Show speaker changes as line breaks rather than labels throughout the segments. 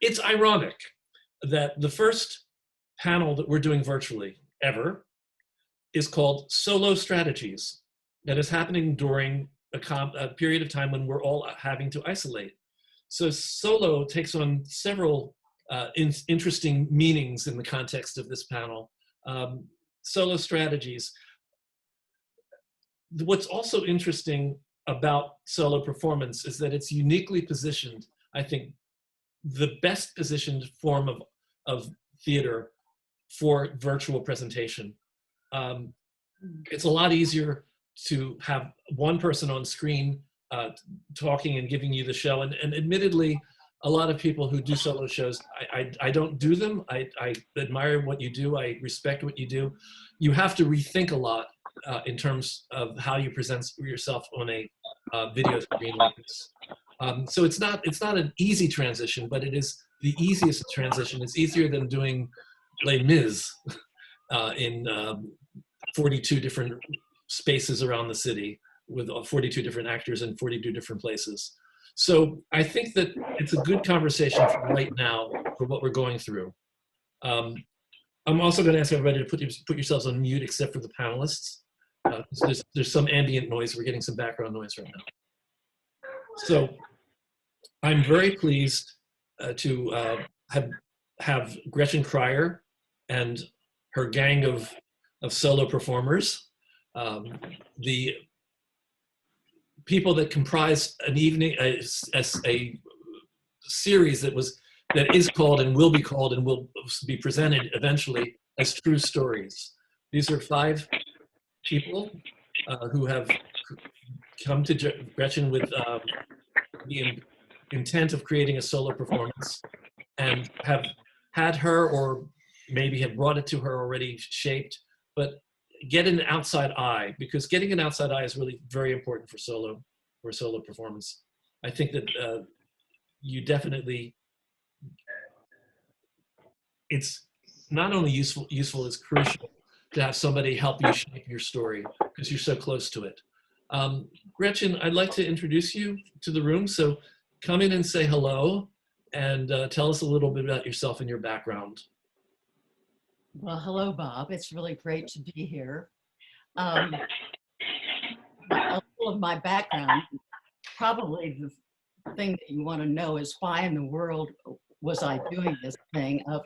it's ironic that the first panel that we're doing virtually ever is called Solo Strategies. That is happening during a period of time when we're all having to isolate. So solo takes on several interesting meanings in the context of this panel. Solo strategies. What's also interesting about solo performance is that it's uniquely positioned, I think, the best positioned form of theater for virtual presentation. It's a lot easier to have one person on screen talking and giving you the show. And admittedly, a lot of people who do solo shows, I don't do them. I admire what you do. I respect what you do. You have to rethink a lot in terms of how you present yourself on a video screen like this. So it's not an easy transition, but it is the easiest transition. It's easier than doing Les Mis in 42 different spaces around the city with 42 different actors in 42 different places. So I think that it's a good conversation for right now for what we're going through. I'm also going to ask everybody to put yourselves on mute except for the panelists. There's some ambient noise. We're getting some background noise right now. So I'm very pleased to have Gretchen Cryer and her gang of solo performers. The people that comprise an evening, a series that is called and will be called and will be presented eventually as True Stories. These are 5 people who have come to Gretchen with the intent of creating a solo performance and have had her, or maybe have brought it to her already shaped, but get an outside eye, because getting an outside eye is really very important for solo performance. I think that you definitely, it's not only useful, it's crucial to have somebody help you shape your story because you're so close to it. Gretchen, I'd like to introduce you to the room. So come in and say hello and tell us a little bit about yourself and your background.
Well, hello, Bob. It's really great to be here. A little of my background, probably the thing that you want to know is why in the world was I doing this thing of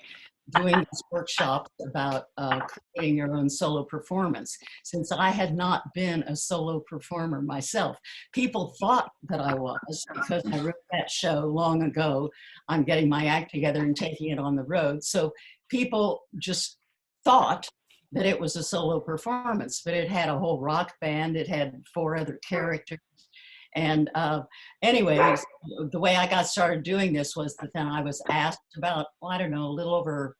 doing this workshop about creating your own solo performance, since I had not been a solo performer myself. People thought that I was, because I wrote that show long ago, I'm getting my act together and taking it on the road. So people just thought that it was a solo performance, but it had a whole rock band. It had 4 other characters. And anyways, the way I got started doing this was that then I was asked about, well, I don't know, a little over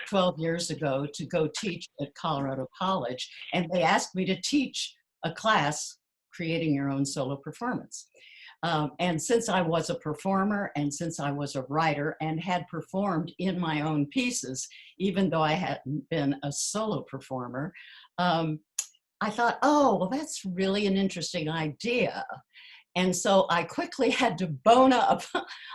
12 years ago to go teach at Colorado College. And they asked me to teach a class, creating your own solo performance. And since I was a performer and since I was a writer and had performed in my own pieces, even though I hadn't been a solo performer, I thought, oh, well, that's really an interesting idea. And so I quickly had to bone up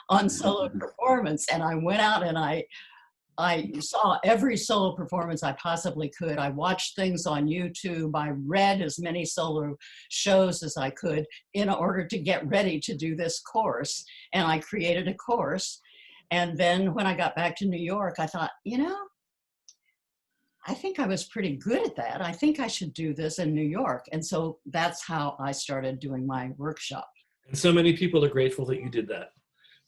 on solo performance, and I went out and I saw every solo performance I possibly could. I watched things on YouTube. I read as many solo shows as I could in order to get ready to do this course. And I created a course. And then when I got back to New York, I thought, you know, I think I was pretty good at that. I think I should do this in New York. And so that's how I started doing my workshop.
And so many people are grateful that you did that.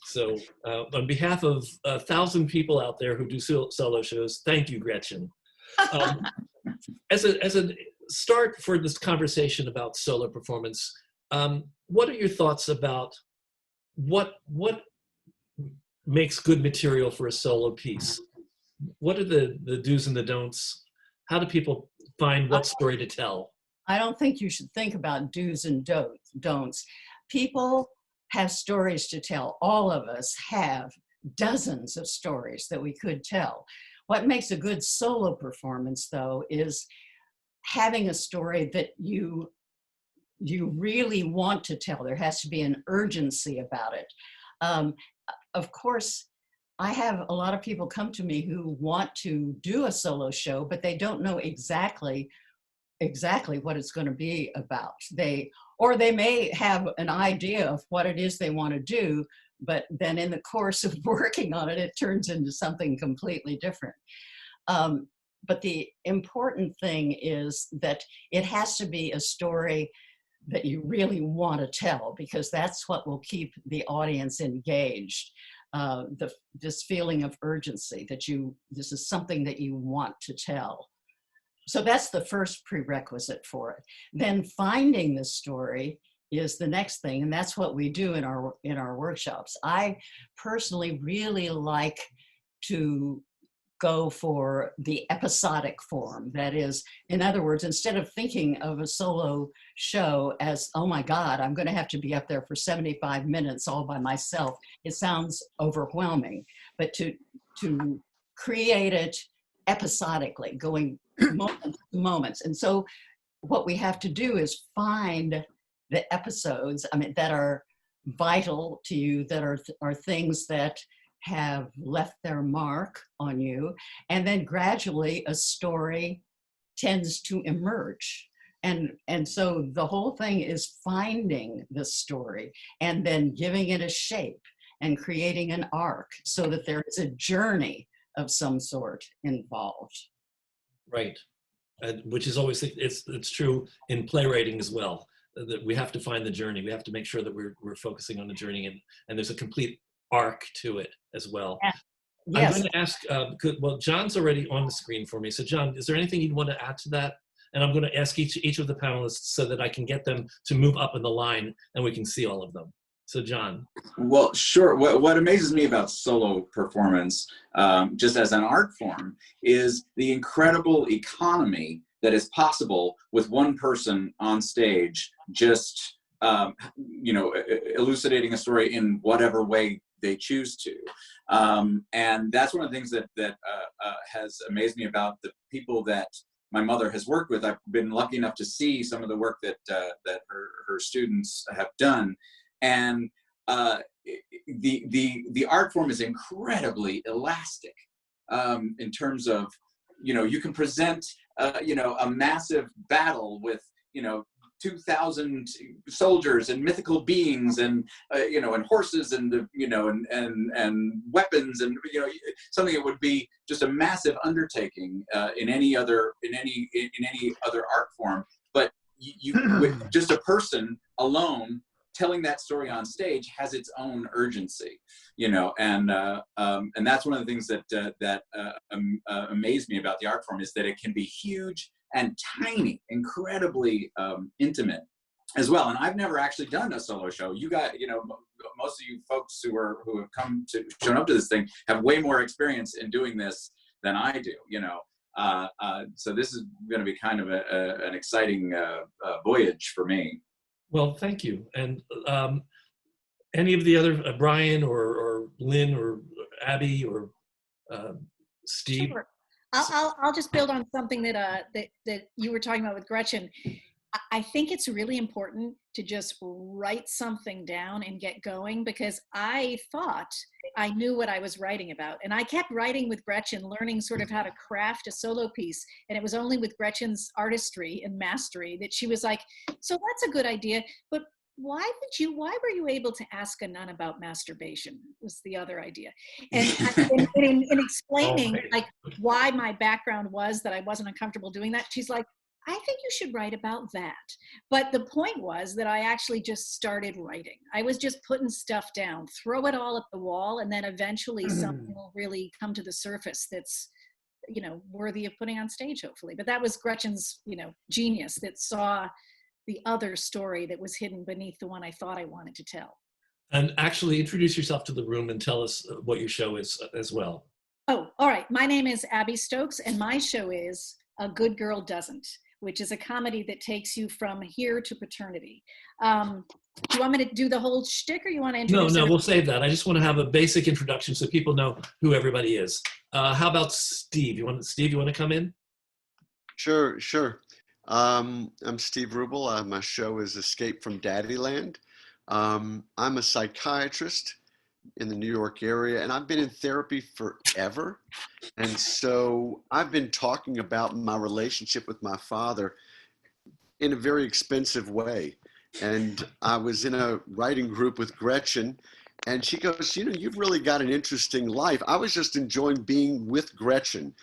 So on behalf of 1,000 people out there who do solo shows, thank you, Gretchen. As a start for this conversation about solo performance, what are your thoughts about what makes good material for a solo piece? What are the do's and the don'ts? How do people find what story to tell?
I don't think you should think about do's and don'ts. People have stories to tell. All of us have dozens of stories that we could tell. What makes a good solo performance, though, is having a story that you really want to tell. There has to be an urgency about it. Of course, I have a lot of people come to me who want to do a solo show, but they don't know exactly what it's going to be about. Or they may have an idea of what it is they want to do, but then in the course of working on it, it turns into something completely different. But the important thing is that it has to be a story that you really want to tell, because that's what will keep the audience engaged. This feeling of urgency that this is something that you want to tell. So that's the first prerequisite for it. Then finding the story is the next thing, and that's what we do in our workshops. I personally really like to go for the episodic form. That is, in other words, instead of thinking of a solo show as, oh my God, I'm going to have to be up there for 75 minutes all by myself, it sounds overwhelming. But to create it episodically, going moments. And so what we have to do is find the episodes, that are vital to you, that are things that have left their mark on you, and then gradually a story tends to emerge. And so the whole thing is finding the story and then giving it a shape and creating an arc so that there is a journey of some sort involved.
Right, which is always, it's true in playwriting as well, that we have to find the journey. We have to make sure that we're focusing on the journey, and there's a complete arc to it as well.
Yeah. Yes.
I'm going to ask, well, Jon's already on the screen for me. So Jon, is there anything you'd want to add to that? And I'm going to ask each of the panelists so that I can get them to move up in the line and we can see all of them. So Jon.
Well, sure. What amazes me about solo performance, just as an art form, is the incredible economy that is possible with one person on stage, just elucidating a story in whatever way they choose to. And that's one of the things that has amazed me about the people that my mother has worked with. I've been lucky enough to see some of the work that her students have done, and the art form is incredibly elastic in terms of, you can present a massive battle with 2,000 soldiers and mythical beings and and horses and and weapons and something that would be just a massive undertaking in any other art form. But with just a person alone telling that story on stage has its own urgency, and that's one of the things that amazed me about the art form, is that it can be huge and tiny, incredibly intimate as well. And I've never actually done a solo show. You got, most of you folks who have shown up to this thing have way more experience in doing this than I do, so this is going to be kind of an exciting voyage for me.
Well, thank you. And any of the other, Brian or Lynn or Abby or Steve?
Sure. I'll just build on something that you were talking about with Gretchen. I think it's really important to just write something down and get going, because I thought I knew what I was writing about. And I kept writing with Gretchen, learning sort of how to craft a solo piece. And it was only with Gretchen's artistry and mastery that she was like, so that's a good idea, but why were you able to ask a nun about masturbation, was the other idea. And in explaining like why my background was that I wasn't uncomfortable doing that, she's like, I think you should write about that. But the point was that I actually just started writing. I was just putting stuff down, throw it all at the wall, and then eventually something will really come to the surface that's, worthy of putting on stage, hopefully. But that was Gretchen's, genius that saw the other story that was hidden beneath the one I thought I wanted to tell.
And actually introduce yourself to the room and tell us what your show is as well. Oh,
all right. My name is Abby Stokes, and my show is A Good Girl Doesn't, which is a comedy that takes you from here to paternity. Do you want me to do the whole shtick, or you want to introduce?
No, we'll save that. I just want to have a basic introduction so people know who everybody is. How about Steve? You want to come in?
Sure. I'm Steve Wruble. My show is Escape from Daddyland. I'm a psychiatrist in the New York area, and I've been in therapy forever. And so I've been talking about my relationship with my father in a very expensive way. And I was in a writing group with Gretchen, and she goes, you know, you've really got an interesting life. I was just enjoying being with Gretchen.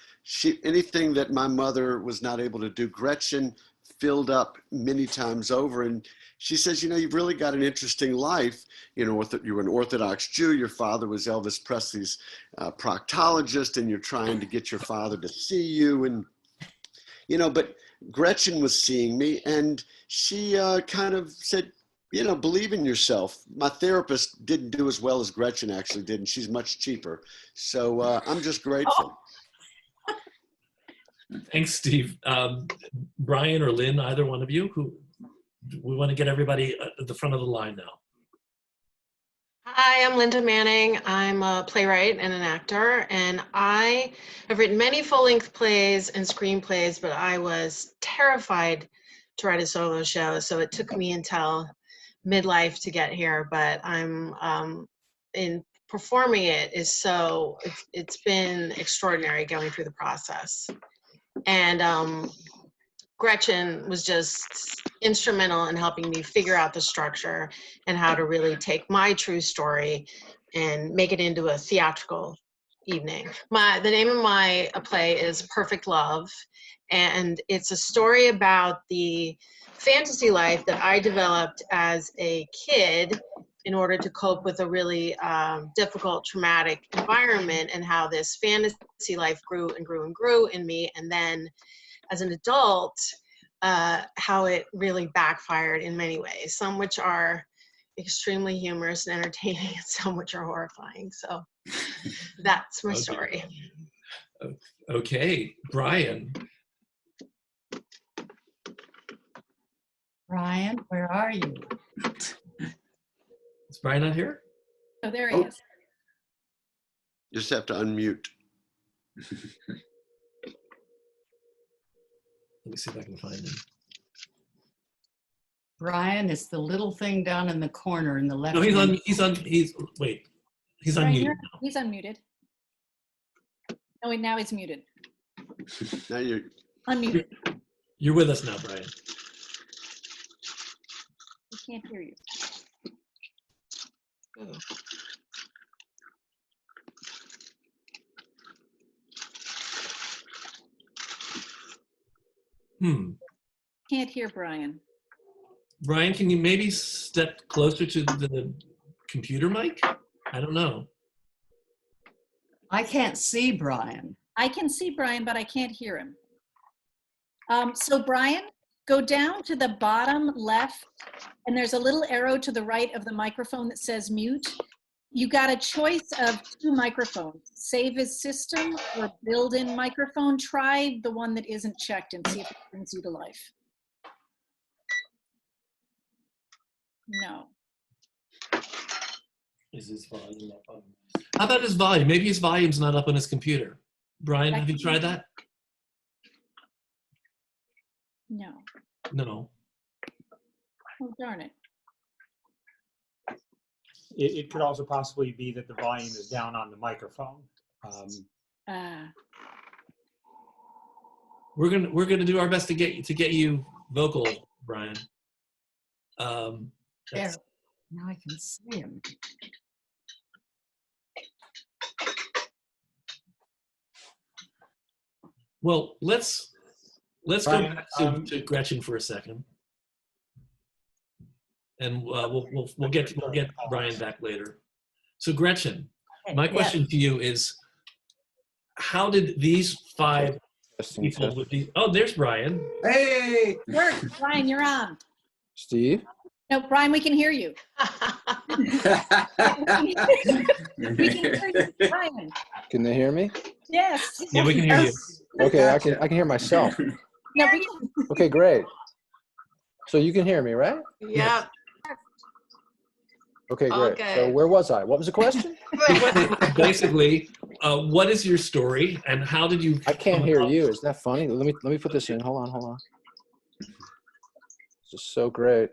Anything that my mother was not able to do, Gretchen filled up many times over. And she says, you know, you've really got an interesting life. You know, you were an Orthodox Jew. Your father was Elvis Presley's proctologist, and you're trying to get your father to see you. And, you know, but Gretchen was seeing me, and she kind of said, you know, believe in yourself. My therapist didn't do as well as Gretchen actually did, and she's much cheaper. So I'm just grateful.
Thanks, Steve. Brian or Lynn, either one of you, who we want to get everybody at the front of the line now.
Hi, I'm Linda Manning. I'm a playwright and an actor, and I have written many full-length plays and screenplays, but I was terrified to write a solo show, so it took me until midlife to get here, but I'm in performing it is so, it's been extraordinary going through the process. And Gretchen was just instrumental in helping me figure out the structure and how to really take my true story and make it into a theatrical evening. The name of my play is Perfect Love, and it's a story about the fantasy life that I developed as a kid in order to cope with a really difficult, traumatic environment, and how this fantasy life grew and grew and grew in me. And then as an adult, how it really backfired in many ways, some which are extremely humorous and entertaining, and some which are horrifying. So that's my story.
Okay, Brian.
Brian, where are you?
Is Brian not here?
Oh, there he is.
Just have to unmute.
Let me see if I can find him.
Brian is the little thing down in the corner in the left.
No, he's unmuted
He's unmuted. Oh, wait, now he's muted.
Now you're
Unmuted.
You're with us now, Brian.
We can't hear you. Can't hear Brian.
Brian, can you maybe step closer to the computer mic? I don't know.
I can't see Brian.
I can see Brian, but I can't hear him. So Brian, go down to the bottom left, and there's a little arrow to the right of the microphone that says mute. You got a choice of 2 microphones, save as system or build-in microphone. Try the one that isn't checked and see if it brings you to life. No.
Is his volume up on? How about his volume? Maybe his volume's not up on his computer. Brian, have you tried that?
No.
No.
Oh, darn it.
It could also possibly be that the volume is down on the microphone.
We're gonna do our best to get you vocal, Brian.
There. Now I can see him.
Well, let's
Brian,
go back to Gretchen for a second, and we'll get Brian back later. So Gretchen, my question to you is, how did these 5 people with these? Oh, there's Brian.
Hey!
Brian, you're on.
Steve?
No, Brian, we can hear you. We can hear you, Brian.
Can they hear me?
Yes.
Yeah, we can hear you.
Okay, I can hear myself.
No, we can.
Okay, great. So you can hear me, right?
Yeah.
Okay, great.
Okay.
So where was I? What was the question?
Basically, what is your story, and how did you?
I can't hear you. Isn't that funny? Let me put this in. Hold on. This is so great.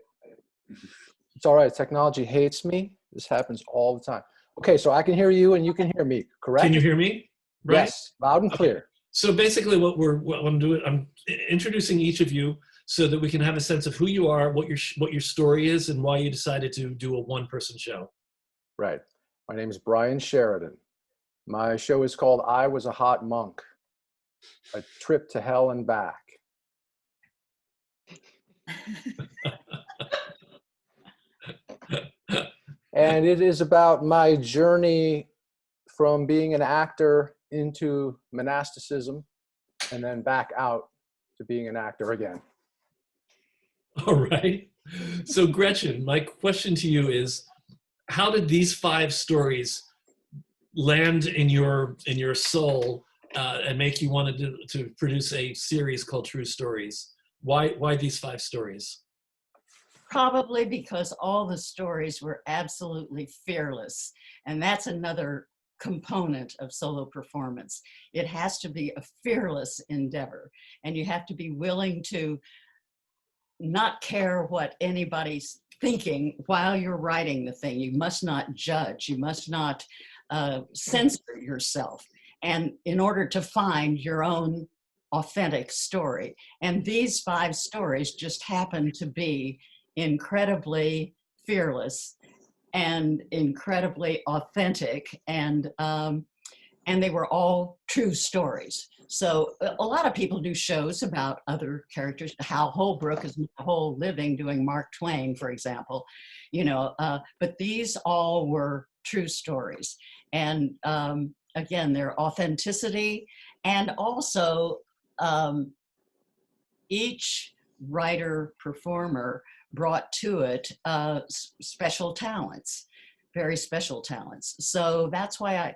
It's all right. Technology hates me. This happens all the time. Okay, so I can hear you and you can hear me, correct?
Can you hear me? Right?
Yes, loud and clear.
So basically what I'm doing, I'm introducing each of you so that we can have a sense of who you are, what your story is, and why you decided to do a one-person show.
Right. My name is Brian Sheridan. My show is called I Was a Hot Monk, a trip to hell and back. And it is about my journey from being an actor into monasticism and then back out to being an actor again.
All right. So Gretchen, my question to you is, how did these 5 stories land in your soul and make you want to produce a series called True Stories? Why these 5 stories?
Probably because all the stories were absolutely fearless. And that's another component of solo performance. It has to be a fearless endeavor. And you have to be willing to not care what anybody's thinking while you're writing the thing. You must not judge. You must not censor yourself. And in order to find your own authentic story. And these 5 stories just happen to be incredibly fearless and incredibly authentic, and they were all true stories. So a lot of people do shows about other characters. Hal Holbrook is my whole living doing Mark Twain, for example, but these all were true stories. And again, their authenticity, and also each writer performer brought to it special talents, very special talents. So that's why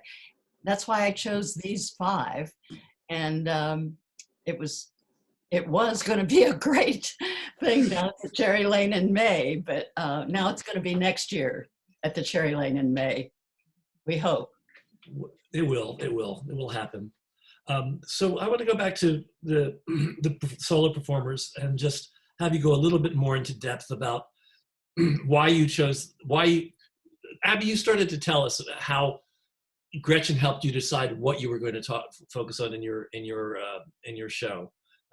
I chose these 5, and it was going to be a great thing down at the Cherry Lane in May, but now it's going to be next year at the Cherry Lane in May. We hope.
It will happen. So I want to go back to the solo performers and just have you go a little bit more into depth about why you chose, Abby, you started to tell us how Gretchen helped you decide what you were going to focus on in your show.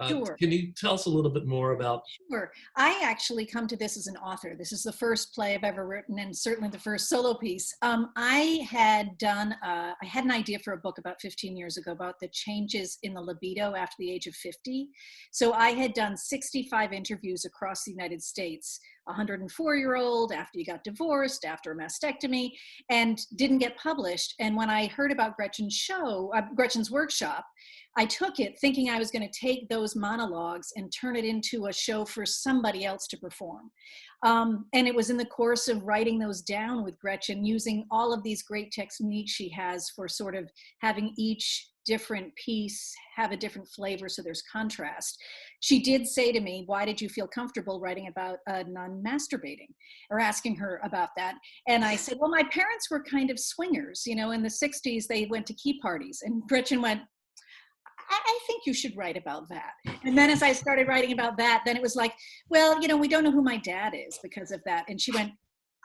Sure.
Can you tell us a little bit more about?
Sure. I actually come to this as an author. This is the first play I've ever written, and certainly the first solo piece. I had an idea for a book about 15 years ago about the changes in the libido after the age of 50. So I had done 65 interviews across the United States, 104-year-old, after you got divorced, after a mastectomy, and didn't get published. And when I heard about Gretchen's workshop, I took it thinking I was going to take those monologues and turn it into a show for somebody else to perform. And it was in the course of writing those down with Gretchen, using all of these great techniques she has for sort of having each different piece have a different flavor so there's contrast. She did say to me, why did you feel comfortable writing about a nun masturbating, or asking her about that? And I said, well, my parents were kind of swingers, in the 60s, they went to key parties. And Gretchen went, I think you should write about that. And then as I started writing about that, then it was like, well, we don't know who my dad is because of that. And she went,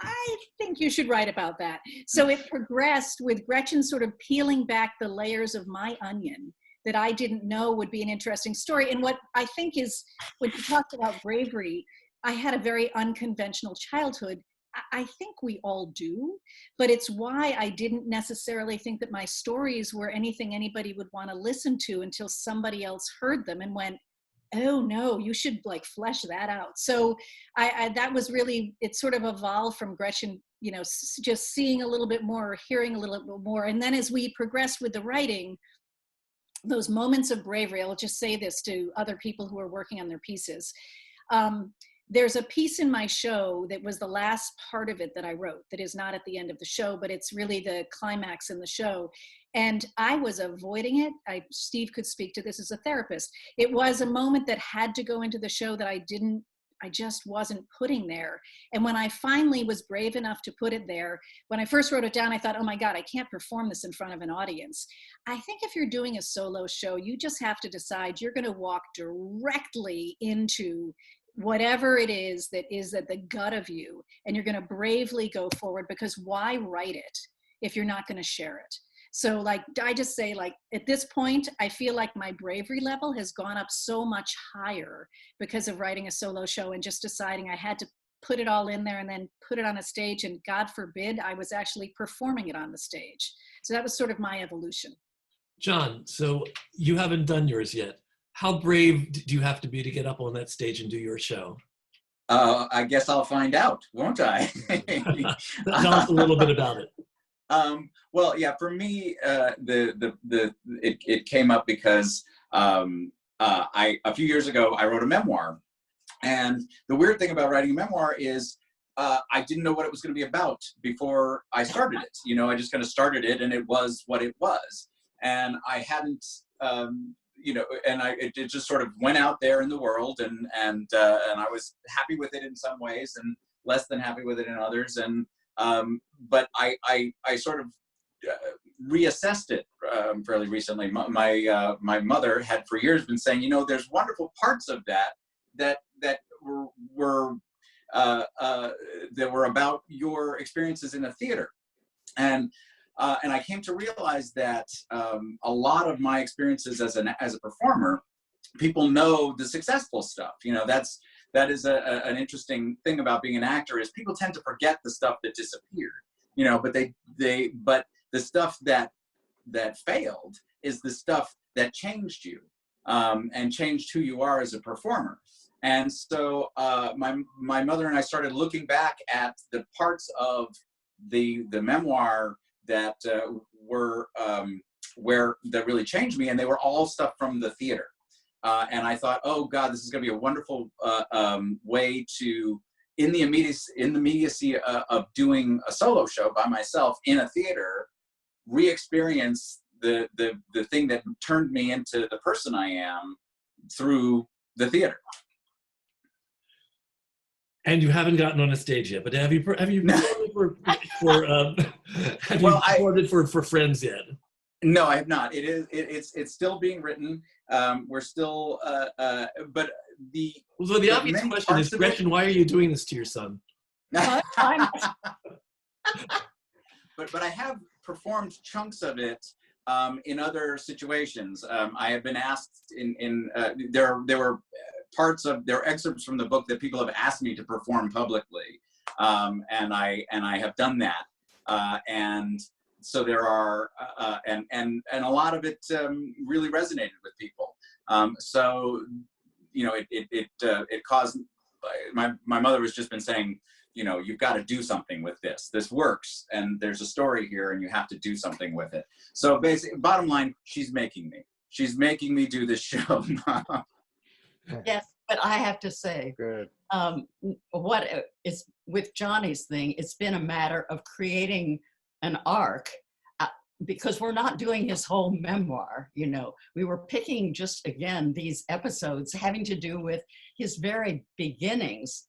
I think you should write about that. So it progressed with Gretchen sort of peeling back the layers of my onion that I didn't know would be an interesting story. And what I think is, when you talked about bravery, I had a very unconventional childhood. I think we all do, but it's why I didn't necessarily think that my stories were anything anybody would want to listen to until somebody else heard them and went, oh no, you should flesh that out. So that was really, it sort of evolved from Gretchen, just seeing a little bit more, hearing a little bit more. And then as we progressed with the writing, those moments of bravery, I'll just say this to other people who are working on their pieces. There's a piece in my show that was the last part of it that I wrote that is not at the end of the show, but it's really the climax in the show. And I was avoiding it. Steve could speak to this as a therapist. It was a moment that had to go into the show that I just wasn't putting there. And when I finally was brave enough to put it there, when I first wrote it down, I thought, oh my God, I can't perform this in front of an audience. I think if you're doing a solo show, you just have to decide you're going to walk directly into whatever it is that is at the gut of you, and you're going to bravely go forward, because why write it if you're not going to share it. So like, I just say, like, at this point, I feel like my bravery level has gone up so much higher because of writing a solo show and just deciding I had to put it all in there and then put it on a stage, and God forbid I was actually performing it on the stage. So that was sort of my evolution.
Jon, so you haven't done yours yet. How brave do you have to be to get up on that stage and do your show?
I guess I'll find out, won't I?
Tell us a little bit about it.
Well, yeah, for me, it came up because a few years ago I wrote a memoir, and the weird thing about writing a memoir is I didn't know what it was going to be about before I started it. You know, I just kind of started it, and it was what it was, and I hadn't, you know, and it just sort of went out there in the world, and I was happy with it in some ways, and less than happy with it in others, and but I sort of reassessed it fairly recently. My mother had for years been saying, you know, there's wonderful parts of that were about your experiences in a theater, and I came to realize that a lot of my experiences as a performer, people know the successful stuff. You know, that is an interesting thing about being an actor, is people tend to forget the stuff that disappeared. You know, but but the stuff that failed is the stuff that changed you and changed who you are as a performer. And so my mother and I started looking back at the parts of the memoir that that really changed me, and they were all stuff from the theater. And I thought, oh God, this is going to be a wonderful way to, in the immediacy of doing a solo show by myself in a theater, re-experience the thing that turned me into the person I am through the theater. And
you haven't gotten on a stage yet, but have you recorded for friends yet?
No, I have not. It's still being written. We're still, but the
obvious question is, Gretchen, why are you doing this to your son?
But I have performed chunks of it in other situations. I have been asked there were excerpts from the book that people have asked me to perform publicly, and I have done that, and so there are and a lot of it really resonated with people. So you know, it caused my mother has just been saying, you know, you've got to do something with this. This works, and there's a story here, and you have to do something with it. So basically, bottom line, she's making me do this show.
Yes, but I have to say,
Good.
what is with Johnny's thing, it's been a matter of creating an arc, because we're not doing his whole memoir. You know, we were picking just, again, these episodes having to do with his very beginnings,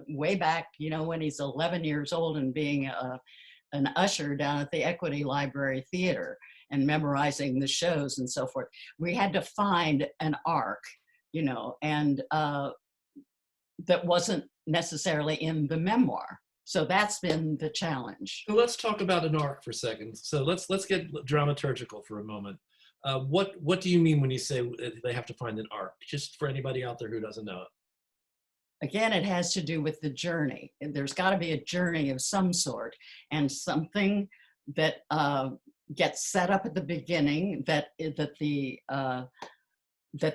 way back, you know, when he's 11 years old and being an usher down at the Equity Library Theater and memorizing the shows and so forth. We had to find an arc, you know, and that wasn't necessarily in the memoir. So that's been the challenge.
So let's talk about an arc for a second. So let's get dramaturgical for a moment. What do you mean when you say they have to find an arc? Just for anybody out there who doesn't know it.
Again, it has to do with the journey. There's got to be a journey of some sort, and something that gets set up at the beginning that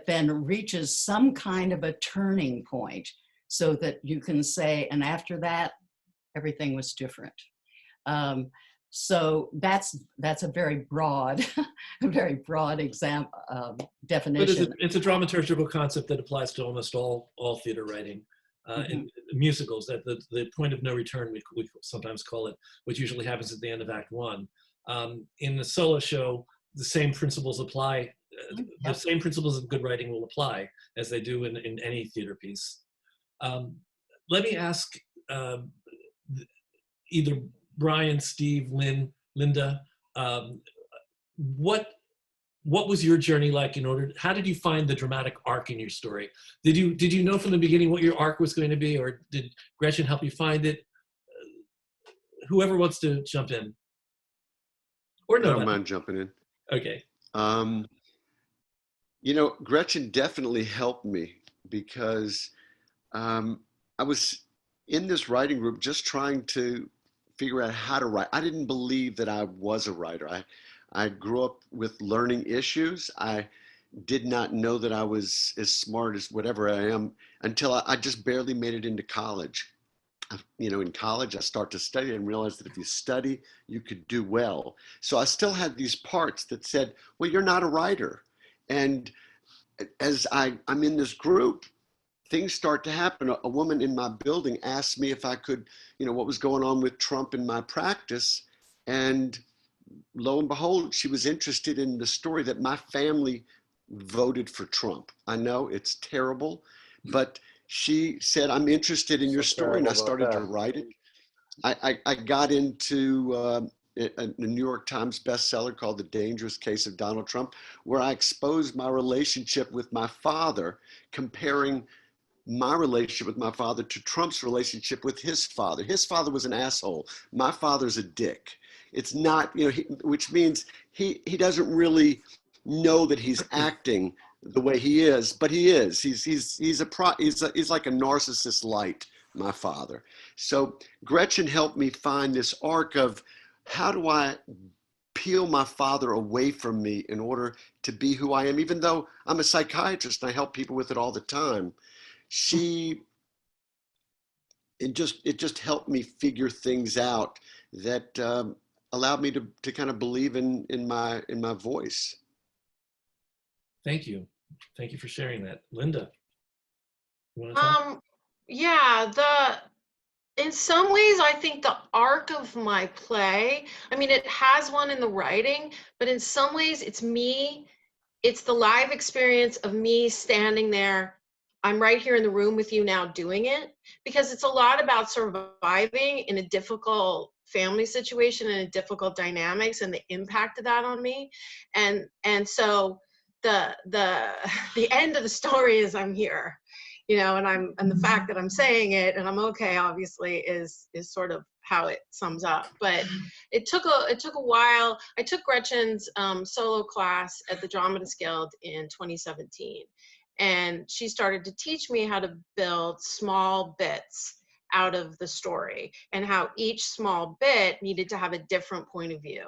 then reaches some kind of a turning point, so that you can say, and after that, everything was different. So that's a very broad, definition.
But it's a dramaturgical concept that applies to almost all theater writing. In musicals, that the point of no return, we sometimes call it, which usually happens at the end of Act 1. In the solo show, the same principles apply. The same principles of good writing will apply as they do in any theater piece. Let me ask either Brian, Steve, Lynn, Linda, what was your journey like how did you find the dramatic arc in your story? Did you know from the beginning what your arc was going to be, or did Gretchen help you find it? Whoever wants to jump in. Or
I
no?
don't mind jumping in.
Okay.
You know, Gretchen definitely helped me because I was in this writing group just trying to figure out how to write. I didn't believe that I was a writer. I grew up with learning issues. I did not know that I was as smart as whatever I am until I just barely made it into college. You know, in college, I start to study and realize that if you study, you could do well. So I still had these parts that said, well, you're not a writer. And as I'm in this group, things start to happen. A woman in my building asked me if I could, you know, what was going on with Trump in my practice. And lo and behold, she was interested in the story that my family voted for Trump. I know it's terrible, but she said, I'm interested in your story. And I started to write it. I got into a New York Times bestseller called The Dangerous Case of Donald Trump, where I exposed my relationship with my father, comparing my relationship with my father to Trump's relationship with his father. His father was an asshole. My father's a dick. It's not, you know, which means he doesn't really know that he's acting the way he is, but he is. He's like a narcissist light, my father. So Gretchen helped me find this arc of how do I peel my father away from me in order to be who I am, even though I'm a psychiatrist and I help people with it all the time. It just helped me figure things out that allowed me to kind of believe in my voice.
Thank you. Thank you for sharing that. Linda, you want to talk?
Yeah, in some ways, I think the arc of my play, I mean, it has one in the writing, but in some ways it's me. It's the live experience of me standing there. I'm right here in the room with you now doing it, because it's a lot about surviving in a difficult family situation and a difficult dynamics and the impact of that on me. And so the end of the story is I'm here, you know, and the fact that I'm saying it and I'm okay, obviously, is sort of how it sums up. But it took a while. I took Gretchen's solo class at the Dramatists Guild in 2017, and she started to teach me how to build small bits out of the story and how each small bit needed to have a different point of view.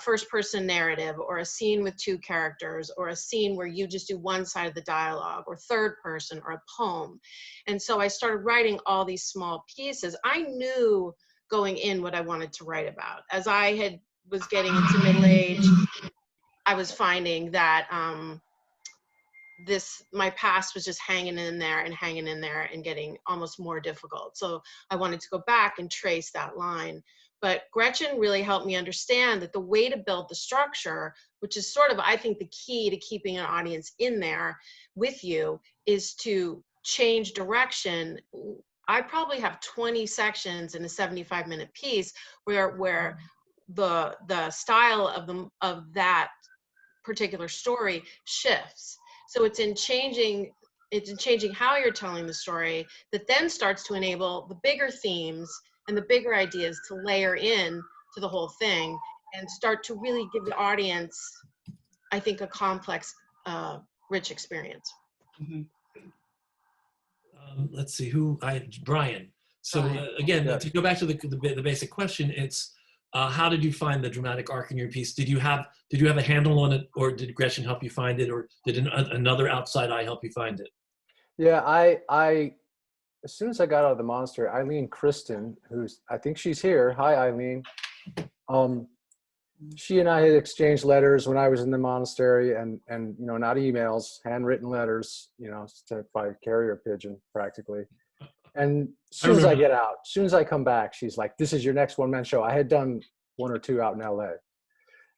First person narrative, or a scene with two characters, or a scene where you just do one side of the dialogue, or third person, or a poem. And so I started writing all these small pieces. I knew going in what I wanted to write about. As I was getting into middle age, I was finding that my past was just hanging in there and getting almost more difficult. So I wanted to go back and trace that line. But Gretchen really helped me understand that the way to build the structure, which is sort of, I think, the key to keeping an audience in there with you, is to change direction. I probably have 20 sections in a 75-minute piece where the style of that particular story shifts. So it's in changing how you're telling the story that then starts to enable the bigger themes and the bigger ideas to layer in to the whole thing and start to really give the audience, I think, a complex, rich experience.
Mm-hmm.
Let's see Brian. So again, to go back to the basic question, it's how did you find the dramatic arc in your piece? Did you have a handle on it, or did Gretchen help you find it, or did another outside eye help you find it?
Yeah, I as soon as I got out of the monastery, Eileen Kristen, I think she's here. Hi, Eileen. She and I had exchanged letters when I was in the monastery, and you know, not emails, handwritten letters, you know, by carrier pigeon practically. And as soon as I get out, as soon as I come back, she's like, "This is your next one-man show." I had done one or two out in LA,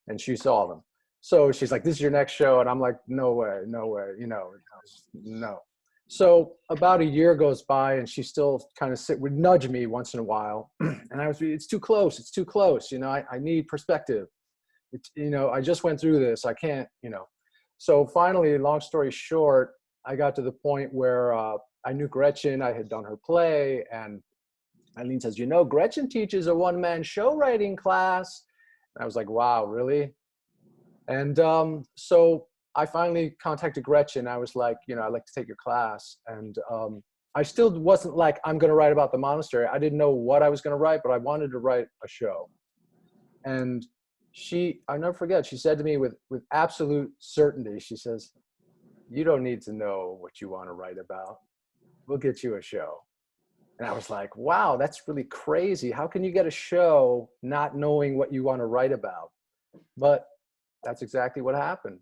and she saw them. So she's like, "This is your next show," and I'm like, "No way, you know, no." So about a year goes by, and she still kind of would nudge me once in a while, and it's too close, you know, I need perspective. You know, I just went through this, I can't, you know. So finally, long story short, I got to the point where I knew Gretchen, I had done her play, and Eileen says, "You know, Gretchen teaches a one-man show writing class, I was like, wow, really? And so I finally contacted Gretchen. I was like, I'd like to take your class. And I still wasn't like, I'm going to write about the monastery. I didn't know what I was going to write, but I wanted to write a show. And I'll never forget, she said to me with absolute certainty, she says, you don't need to know what you want to write about. We'll get you a show. And I was like, wow, that's really crazy. How can you get a show not knowing what you want to write about? But that's exactly what happened.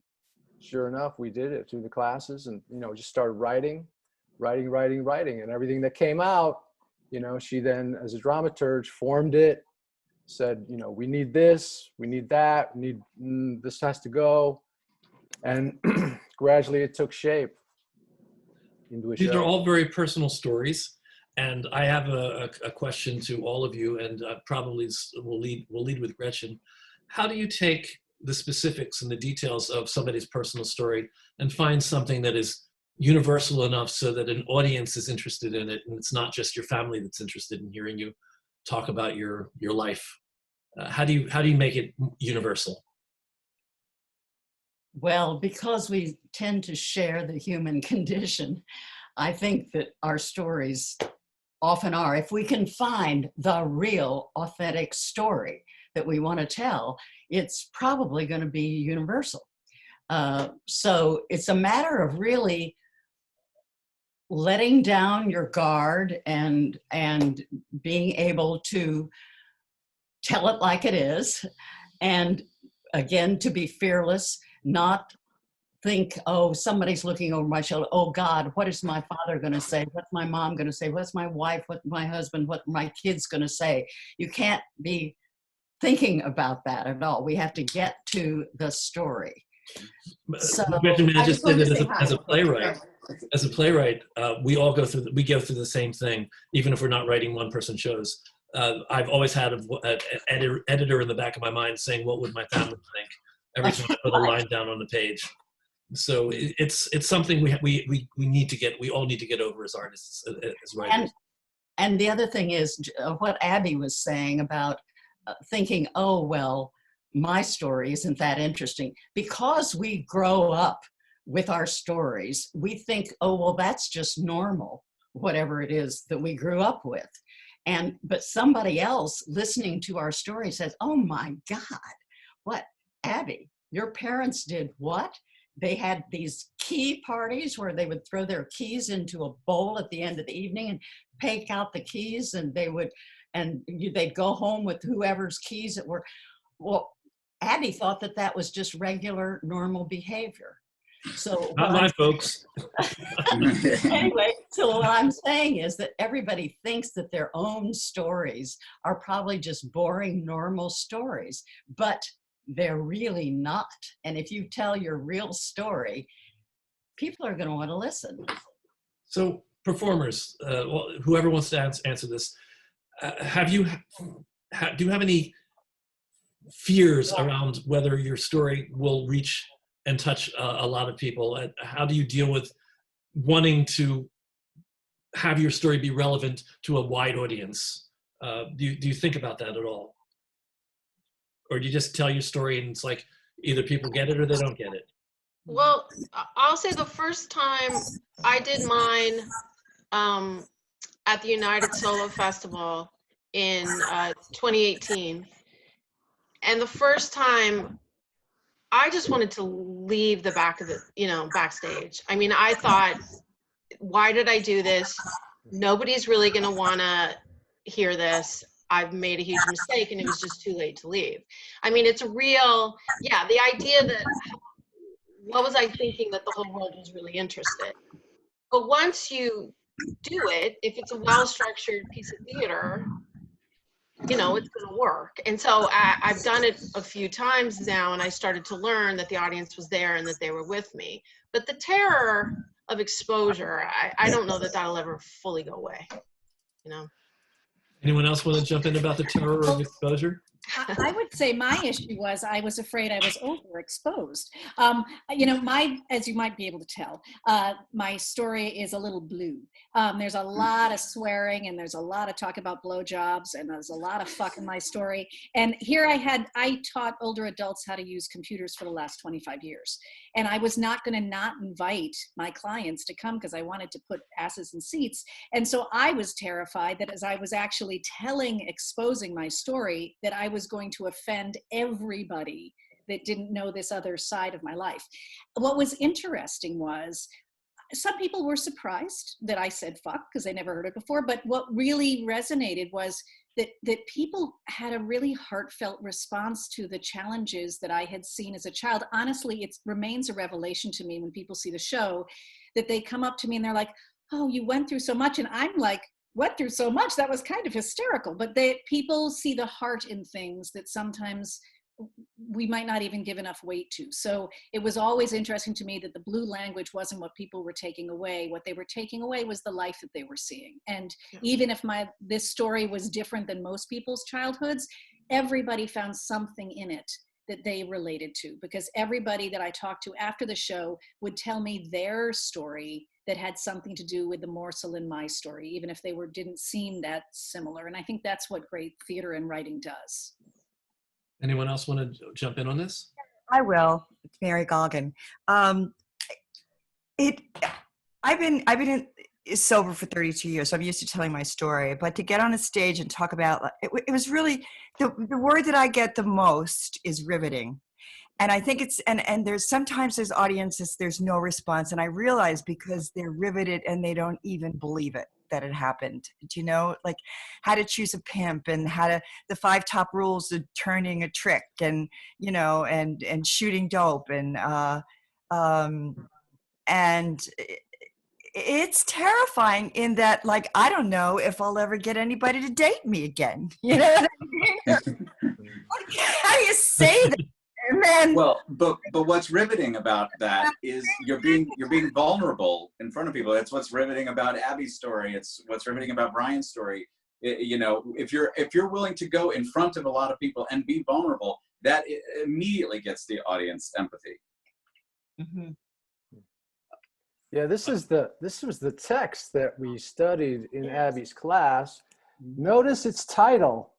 Sure enough, we did it through the classes and, just started writing. And everything that came out, she then, as a dramaturge, formed it, said, we need this, we need that, this has to go. And gradually it took shape into a show.
These are all very personal stories. And I have a question to all of you, and probably we'll lead with Gretchen. How do you take the specifics and the details of somebody's personal story and find something that is universal enough so that an audience is interested in it, and it's not just your family that's interested in hearing you talk about your life? How do you make it universal?
Well, because we tend to share the human condition, I think that our stories often are. If we can find the real, authentic story that we want to tell, it's probably going to be universal. So it's a matter of really letting down your guard and being able to tell it like it is. And again, to be fearless, not think, oh, somebody's looking over my shoulder. Oh God, what is my father going to say? What's my mom going to say? What's my wife? What my husband? What my kids going to say? You can't be thinking about that at all. We have to get to the story. So,
Gretchen, may I just say that as a playwright, we all go through the same thing, even if we're not writing one-person shows. I've always had an editor in the back of my mind saying, "What would my family think?" Every time I put a line down on the page. So it's something we need to get. We all need to get over as artists, as writers.
And the other thing is what Abby was saying about thinking, oh well, my story isn't that interesting. Because we grow up with our stories, we think, oh well, that's just normal, whatever it is that we grew up with. But somebody else listening to our story says, oh my God, what, Abby, your parents did what? They had these key parties where they would throw their keys into a bowl at the end of the evening and take out the keys, and they'd go home with whoever's keys it were. Well, Abby thought that was just regular, normal behavior. So
not my folks.
Anyway, so what I'm saying is that everybody thinks that their own stories are probably just boring, normal stories, but they're really not. And if you tell your real story, people are going to want to listen.
So performers, whoever wants to answer this, do you have any fears around whether your story will reach and touch a lot of people? How do you deal with wanting to have your story be relevant to a wide audience? Do you think about that at all? Or do you just tell your story and it's like either people get it or they don't get it?
Well, I'll say the first time I did mine at the United Solo Festival in 2018. And the first time I just wanted to leave the back of the, backstage. I mean, I thought, why did I do this? Nobody's really going to want to hear this. I've made a huge mistake and it was just too late to leave. I mean, it's a real, the idea that, what was I thinking that the whole world was really interested? But once you do it, if it's a well-structured piece of theater, it's going to work. And so I've done it a few times now, and I started to learn that the audience was there and that they were with me. But the terror of exposure, I don't know that that'll ever fully go away,
Anyone else want to jump in about the terror of exposure?
I would say my issue was I was afraid I was overexposed. As you might be able to tell, my story is a little blue. There's a lot of swearing and there's a lot of talk about blowjobs and there's a lot of fuck in my story. And here I taught older adults how to use computers for the last 25 years. And I was not going to not invite my clients to come because I wanted to put asses in seats. And so I was terrified that as I was actually exposing my story, that I was going to offend everybody that didn't know this other side of my life. What was interesting was some people were surprised that I said fuck because they never heard it before. But what really resonated was that people had a really heartfelt response to the challenges that I had seen as a child. Honestly, it remains a revelation to me when people see the show that they come up to me and they're like, oh, you went through so much. And I'm like, went through so much? That was kind of hysterical. But people see the heart in things that sometimes we might not even give enough weight to. So it was always interesting to me that the blue language wasn't what people were taking away. What they were taking away was the life that they were seeing. And even if this story was different than most people's childhoods, everybody found something in it that they related to, because everybody that I talked to after the show would tell me their story that had something to do with the morsel in my story, even if they didn't seem that similar. And I think that's what great theater and writing does.
Anyone else want to jump in on this?
I will. It's Mary Goggin. I've been sober for 32 years, so I'm used to telling my story. But to get on a stage and talk about it was really the word that I get the most is riveting. And I think it's and there's sometimes there's audiences there's no response, and I realize because they're riveted and they don't even believe it that it happened. Do you know, like how to choose a pimp and the 5 top rules of turning a trick, and and shooting dope, and it's terrifying in that, like, I don't know if I'll ever get anybody to date me again. You know what I mean? How do you say that? Man.
Well, but what's riveting about that is you're being vulnerable in front of people. That's what's riveting about Abby's story. It's what's riveting about Brian's story. If you're willing to go in front of a lot of people and be vulnerable, that immediately gets the audience empathy.
Mm-hmm.
Yeah, this was the text that we studied in Abby's class. Notice its title: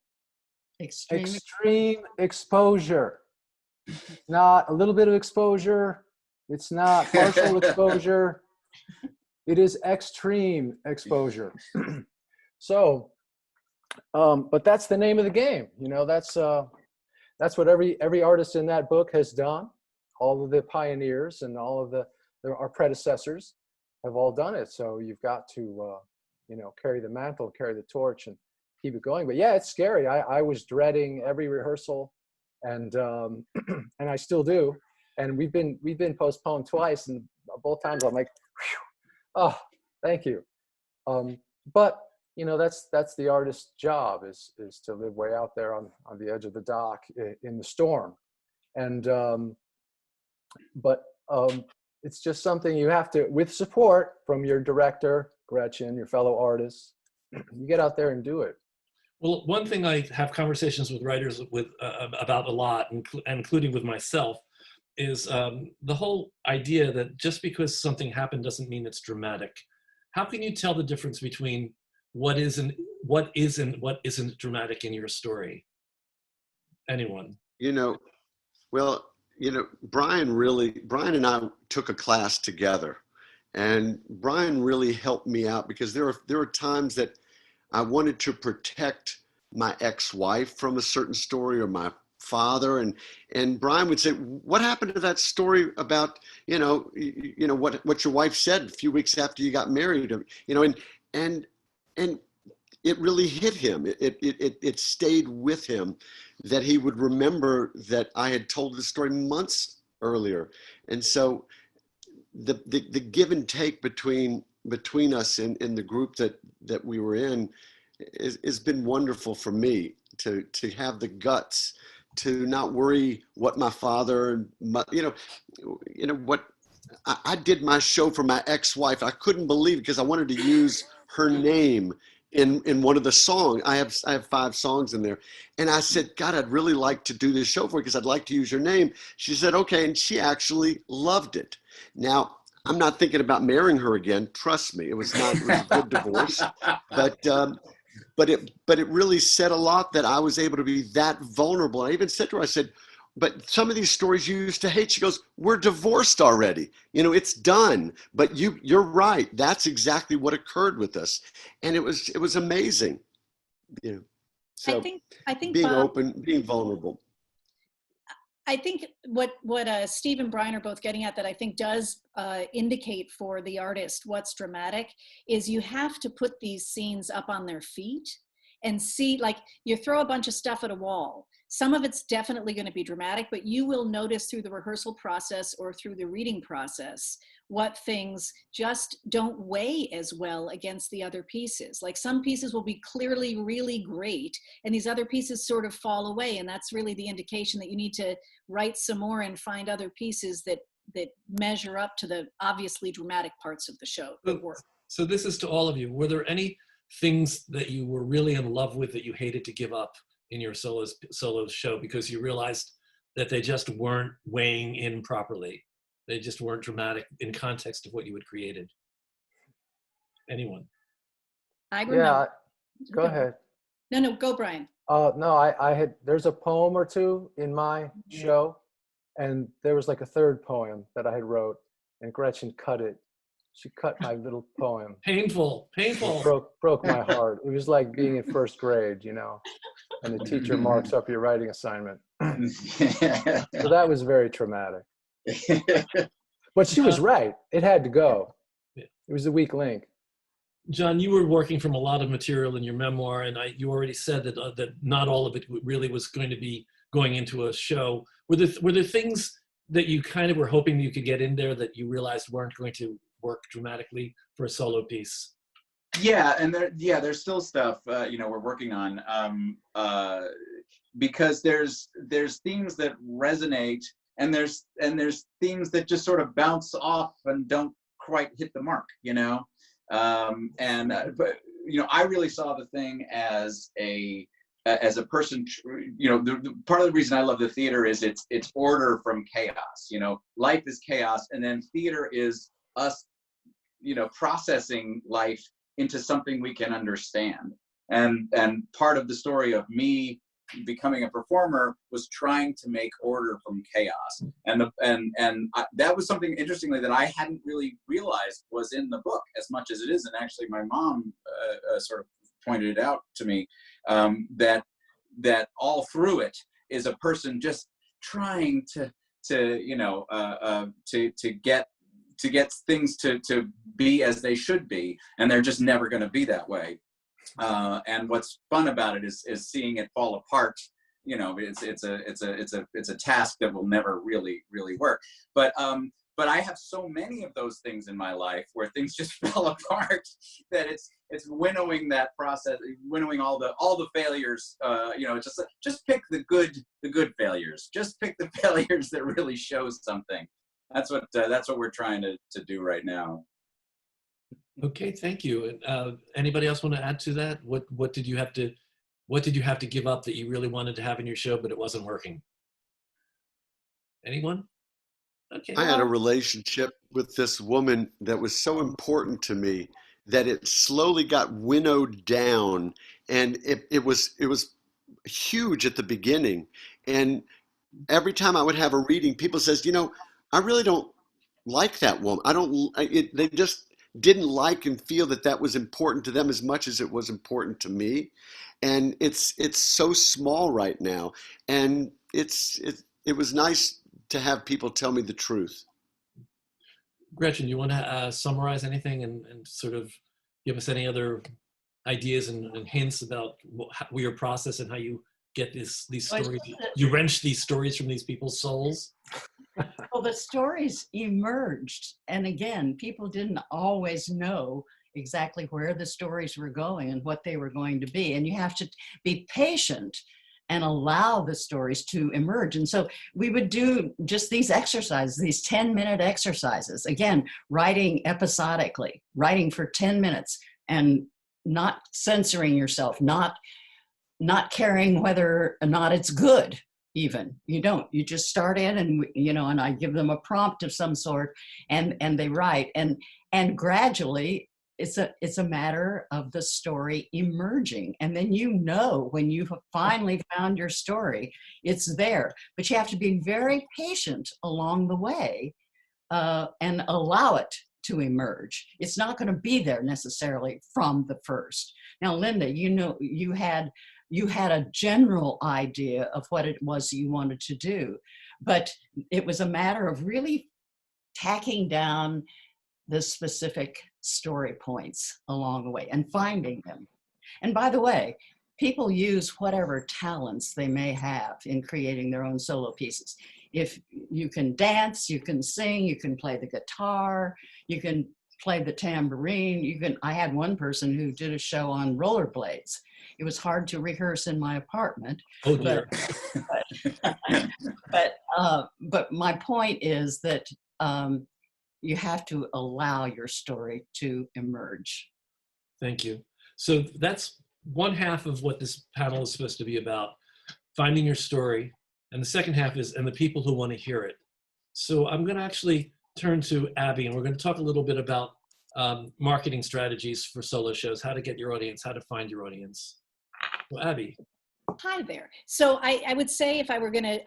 Extreme Exposure. Not a little bit of exposure. It's not partial exposure. It is extreme exposure. So, but that's the name of the game. That's what every artist in that book has done. All of the pioneers and all of our predecessors have all done it. So you've got to, carry the mantle, carry the torch, and keep it going. But yeah, it's scary. I was dreading every rehearsal. And and I still do, and we've been postponed twice, and both times I'm like, oh, thank you. But that's the artist's job is to live way out there on the edge of the dock in the storm, and but it's just something you have to, with support from your director, Gretchen, your fellow artists, you get out there and do it.
Well, one thing I have conversations with writers about a lot, including with myself, is the whole idea that just because something happened doesn't mean it's dramatic. How can you tell the difference between what is and what isn't dramatic in your story? Anyone?
Brian and I took a class together, and Brian really helped me out because there are times that I wanted to protect my ex-wife from a certain story, or my father, and Brian would say, "What happened to that story about what your wife said a few weeks after you got married?" And it really hit him. It stayed with him that he would remember that I had told the story months earlier, and so the give and take between us in the group that we were in has been wonderful for me to have the guts to not worry what my father and what I did my show for my ex-wife. I couldn't believe it because I wanted to use her name in one of the songs. I have 5 songs in there. And I said, God, I'd really like to do this show for you because I'd like to use your name. She said, okay. And she actually loved it. Now, I'm not thinking about marrying her again. Trust me. It was a good divorce. But it really said a lot that I was able to be that vulnerable. I even said to her, I said, but some of these stories you used to hate. She goes, we're divorced already. It's done. But you're right. That's exactly what occurred with us. And it was amazing. So
I think
being
Bob,
open, being vulnerable.
I think what Steve and Brian are both getting at that I think does indicate for the artist what's dramatic is you have to put these scenes up on their feet and see, like you throw a bunch of stuff at a wall. Some of it's definitely going to be dramatic, but you will notice through the rehearsal process or through the reading process what things just don't weigh as well against the other pieces. Like some pieces will be clearly really great and these other pieces sort of fall away, and that's really the indication that you need to write some more and find other pieces that measure up to the obviously dramatic parts of the show.
So this is to all of you. Were there any things that you were really in love with that you hated to give up in your solo show because you realized that they just weren't weighing in properly? They just weren't dramatic in context of what you had created. Anyone?
I remember.
Yeah, go ahead.
No, go Brian.
No, I had, there's a poem or two in my show, and there was like a third poem that I had wrote, and Gretchen cut it. She cut my little poem.
Painful.
It broke my heart. It was like being in first grade, and the teacher marks up your writing assignment. So that was very traumatic. But she was right. It had to go. It was a weak link.
Jon, you were working from a lot of material in your memoir, and you already said that not all of it really was going to be going into a show. Were there things that you kind of were hoping you could get in there that you realized weren't going to work dramatically for a solo piece?
Yeah, and there's still stuff we're working on because there's themes that resonate, and there's themes that just sort of bounce off and don't quite hit the mark, but I really saw the thing as a person, part of the reason I love the theater is it's order from chaos. Life is chaos, and then theater is us processing life into something we can understand. And part of the story of me becoming a performer was trying to make order from chaos. That was something, interestingly, that I hadn't really realized was in the book as much as it is. And actually, my mom sort of pointed it out to me, that all through it is a person just trying to get things to be as they should be, and they're just never going to be that way. And what's fun about it is seeing it fall apart. It's a task that will never really work. But I have so many of those things in my life where things just fell apart that it's winnowing that process, winnowing all the failures. Just pick the good failures. Just pick the failures that really show something. That's what we're trying to do right now.
Okay, thank you. Anybody else want to add to that? What did you have to give up that you really wanted to have in your show, but it wasn't working? Anyone? Okay.
I had a relationship with this woman that was so important to me that it slowly got winnowed down, and it was huge at the beginning. And every time I would have a reading, people says, I really don't like that woman. They just didn't like and feel that was important to them as much as it was important to me. And it's so small right now. And it was nice to have people tell me the truth.
Gretchen, you want to summarize anything and sort of give us any other ideas and hints about your process and how you get these stories? You wrench these stories from these people's souls?
Well, the stories emerged, and again, people didn't always know exactly where the stories were going and what they were going to be, and you have to be patient and allow the stories to emerge. And so we would do just these exercises, these 10-minute exercises, again, writing episodically, writing for 10 minutes and not censoring yourself, not caring whether or not it's good. Even you just start in, and and I give them a prompt of some sort, and they write, and gradually it's a matter of the story emerging, and then when you have finally found your story, it's there. But you have to be very patient along the way, and allow it to emerge. It's not going to be there necessarily from the first. Now, Linda, you had a general idea of what it was you wanted to do, but it was a matter of really tacking down the specific story points along the way and finding them. And by the way, people use whatever talents they may have in creating their own solo pieces. If you can dance, you can sing, you can play the guitar, you can play the tambourine. I had one person who did a show on rollerblades. It was hard to rehearse in my apartment.
Oh dear.
But my point is that you have to allow your story to emerge.
Thank you. So that's one half of what this panel is supposed to be about, finding your story. And the second half is, and the people who want to hear it. So I'm going to actually turn to Abby, and we're going to talk a little bit about marketing strategies for solo shows, how to get your audience, how to find your audience. Well, Abby.
Hi there. So I would say, if I were going to,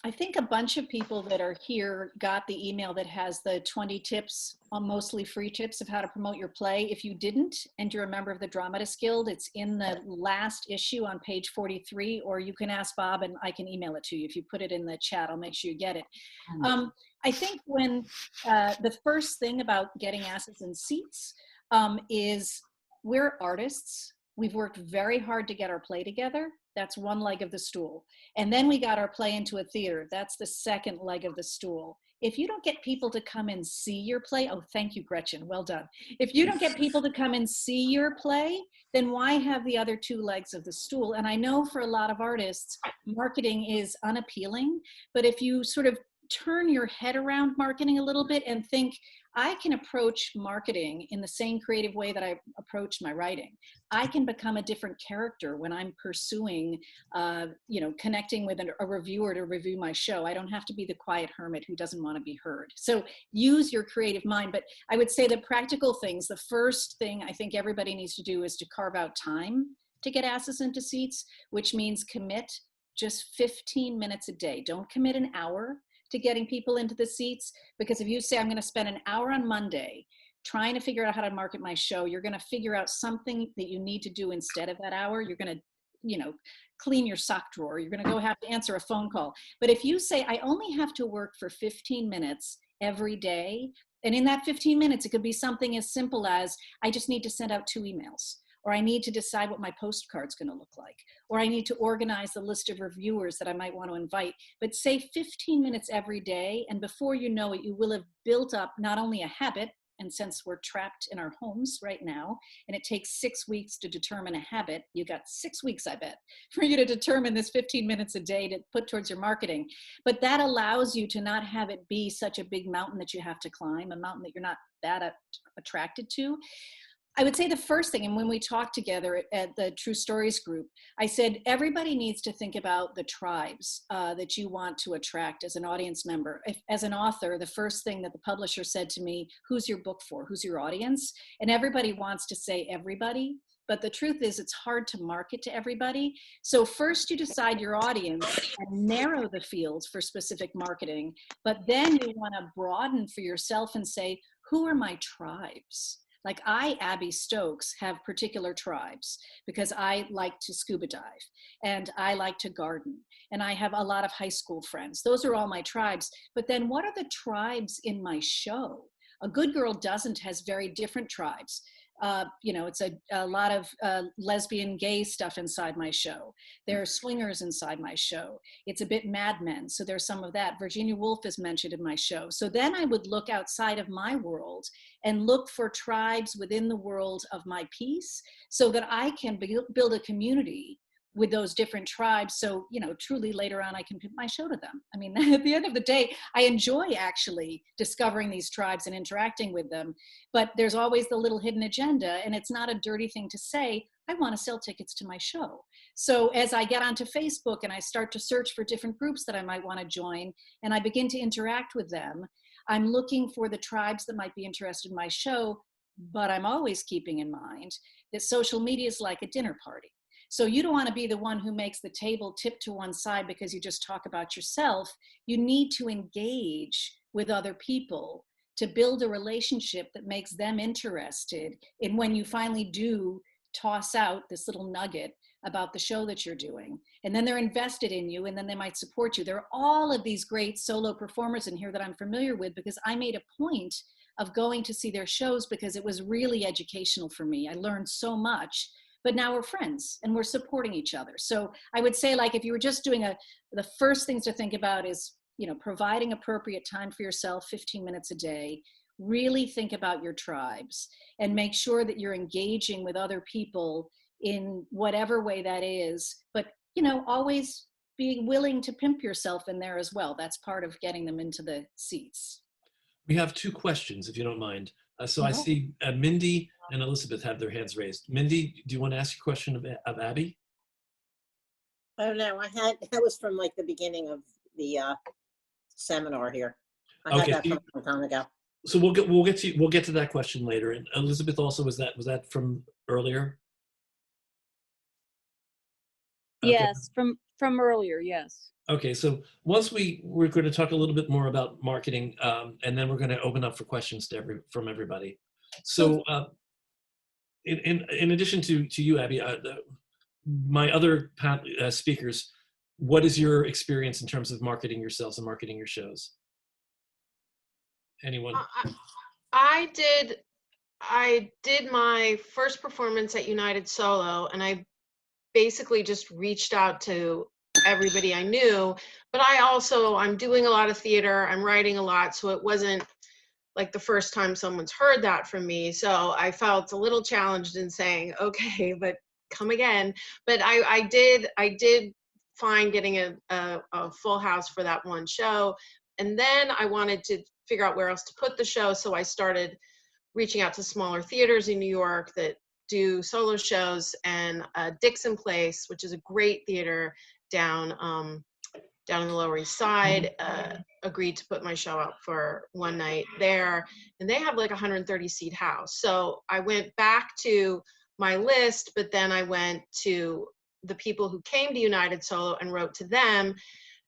I think a bunch of people that are here got the email that has the 20 tips, mostly free tips of how to promote your play. If you didn't, and you're a member of the Dramatists Guild, it's in the last issue on page 43, or you can ask Bob and I can email it to you. If you put it in the chat, I'll make sure you get it. I think when the first thing about getting asses in seats is, we're artists. We've worked very hard to get our play together. That's one leg of the stool. And then we got our play into a theater. That's the second leg of the stool. If you don't get people to come and see your play, oh, thank you, Gretchen, well done. If you don't get people to come and see your play, then why have the other two legs of the stool? And I know for a lot of artists, marketing is unappealing, but if you sort of turn your head around marketing a little bit and think, I can approach marketing in the same creative way that I approach my writing. I can become a different character when I'm pursuing, connecting with a reviewer to review my show. I don't have to be the quiet hermit who doesn't want to be heard. So use your creative mind. But I would say the practical things, the first thing I think everybody needs to do is to carve out time to get asses into seats, which means commit just 15 minutes a day. Don't commit an hour to getting people into the seats, because if you say, I'm going to spend an hour on Monday trying to figure out how to market my show, you're going to figure out something that you need to do instead of that hour. You're going to, clean your sock drawer. You're going to go have to answer a phone call. But if you say, I only have to work for 15 minutes every day, and in that 15 minutes, it could be something as simple as, I just need to send out 2 emails. Or I need to decide what my postcard's going to look like, or I need to organize the list of reviewers that I might want to invite. But say 15 minutes every day, and before you know it, you will have built up not only a habit, and since we're trapped in our homes right now, and it takes 6 weeks to determine a habit, you got 6 weeks, I bet, for you to determine this 15 minutes a day to put towards your marketing. But that allows you to not have it be such a big mountain that you have to climb, a mountain that you're not that attracted to. I would say the first thing, and when we talked together at the True Stories group, I said, everybody needs to think about the tribes that you want to attract as an audience member. As an author, the first thing that the publisher said to me, who's your book for? Who's your audience? And everybody wants to say everybody, but the truth is it's hard to market to everybody. So first you decide your audience and narrow the fields for specific marketing, but then you want to broaden for yourself and say, who are my tribes? Like Abby Stokes, have particular tribes because I like to scuba dive and I like to garden and I have a lot of high school friends. Those are all my tribes. But then what are the tribes in my show? A Good Girl Doesn't has very different tribes. It's a lot of lesbian, gay stuff inside my show. There are swingers inside my show. It's a bit Mad Men, so there's some of that. Virginia Woolf is mentioned in my show. So then I would look outside of my world and look for tribes within the world of my piece so that I can build a community with those different tribes. So, truly later on, I can pimp my show to them. I mean, at the end of the day, I enjoy actually discovering these tribes and interacting with them, but there's always the little hidden agenda, and it's not a dirty thing to say, I want to sell tickets to my show. So as I get onto Facebook and I start to search for different groups that I might want to join, and I begin to interact with them, I'm looking for the tribes that might be interested in my show, but I'm always keeping in mind that social media is like a dinner party. So you don't want to be the one who makes the table tip to one side because you just talk about yourself. You need to engage with other people to build a relationship that makes them interested in when you finally do toss out this little nugget about the show that you're doing. And then they're invested in you, and then they might support you. There are all of these great solo performers in here that I'm familiar with because I made a point of going to see their shows because it was really educational for me. I learned so much. But now we're friends and we're supporting each other. So I would say, like, if you were just doing the first things to think about is, providing appropriate time for yourself, 15 minutes a day, really think about your tribes and make sure that you're engaging with other people in whatever way that is. But, always being willing to pimp yourself in there as well. That's part of getting them into the seats.
We have two questions, if you don't mind. So I see Mindy and Elizabeth have their hands raised. Mindy, do you want to ask a question of Abby?
I don't know. That was from like the beginning of the seminar here. I had that from a long time ago.
So we'll get to that question later. And Elizabeth also, was that from earlier? Okay.
Yes, from earlier, yes.
Okay, so once we're going to talk a little bit more about marketing, and then we're going to open up for questions from everybody. So in addition to you, Abby, my other speakers, what is your experience in terms of marketing yourselves and marketing your shows? Anyone?
I did my first performance at United Solo, and I basically just reached out to everybody I knew, but I'm doing a lot of theater, I'm writing a lot, so it wasn't like the first time someone's heard that from me. So I felt a little challenged in saying, okay, but come again. But I did find getting a full house for that one show. And then I wanted to figure out where else to put the show. So I started reaching out to smaller theaters in New York that do solo shows, and Dixon Place, which is a great theater down in the Lower East Side, agreed to put my show up for one night there, and they have like 130 seat house. So I went back to my list, but then I went to the people who came to United Solo and wrote to them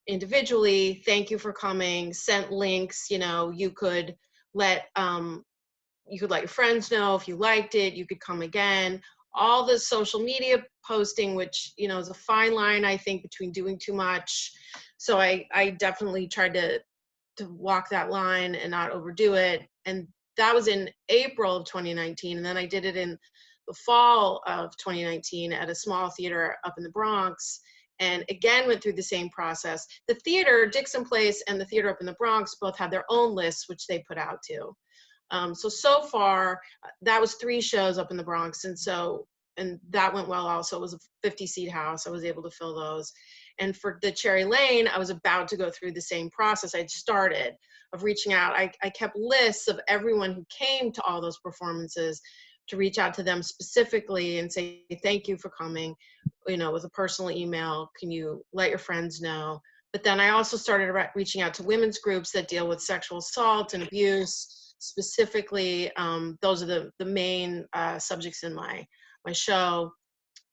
individually, thank you for coming, sent links, you could let your friends know if you liked it, you could come again. All the social media posting, which, is a fine line, I think, between doing too much. So I definitely tried to walk that line and not overdo it. And that was in April of 2019. And then I did it in the fall of 2019 at a small theater up in the Bronx. And again, went through the same process. The theater, Dixon Place, and the theater up in the Bronx both had their own lists, which they put out too. So far, that was 3 shows up in the Bronx. And that went well also. It was a 50-seat house. I was able to fill those. And for the Cherry Lane, I was about to go through the same process I'd started of reaching out. I kept lists of everyone who came to all those performances to reach out to them specifically and say, thank you for coming, with a personal email. Can you let your friends know? But then I also started reaching out to women's groups that deal with sexual assault and abuse. Specifically, those are the main subjects in my show.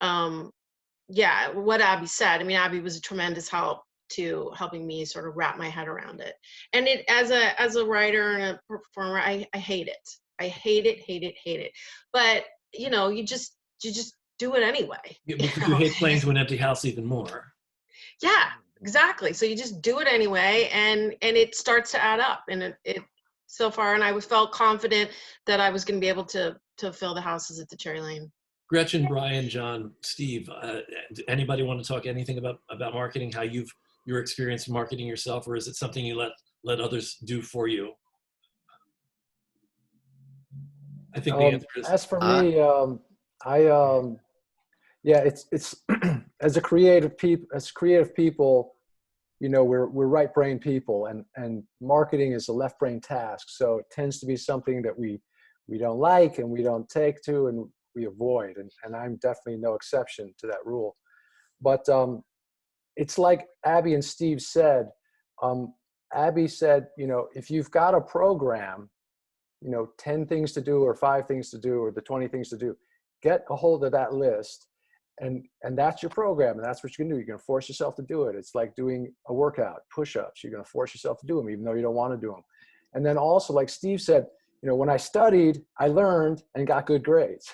What Abby said. I mean, Abby was a tremendous help to helping me sort of wrap my head around it. And it, as a writer and a performer, I hate it. I hate it. But you just do it anyway.
You hate playing to an empty house even more.
Yeah, exactly. So you just do it anyway, and it starts to add up, and it so far, and I felt confident that I was going to be able to fill the houses at the Cherry Lane.
Gretchen, Brian, John, Steve, anybody want to talk anything about marketing, how your experience marketing yourself, or is it something you let others do for you? I think the answer is...
As for me, Yeah, it's as creative people, you know, we're right brain people, and marketing is a left brain task. So it tends to be something that we don't like and we don't take to and we avoid. And I'm definitely no exception to that rule. But it's like Abby and Steve said. Abby said, you know, if you've got a program, you know, 10 things to do or 5 things to do or the 20 things to do, get a hold of that list. And that's your program, and that's what you're gonna do. You're gonna force yourself to do it. It's like doing a workout, push-ups. You're gonna force yourself to do them, even though you don't want to do them. And then also, like Steve said, you know, when I studied, I learned and got good grades.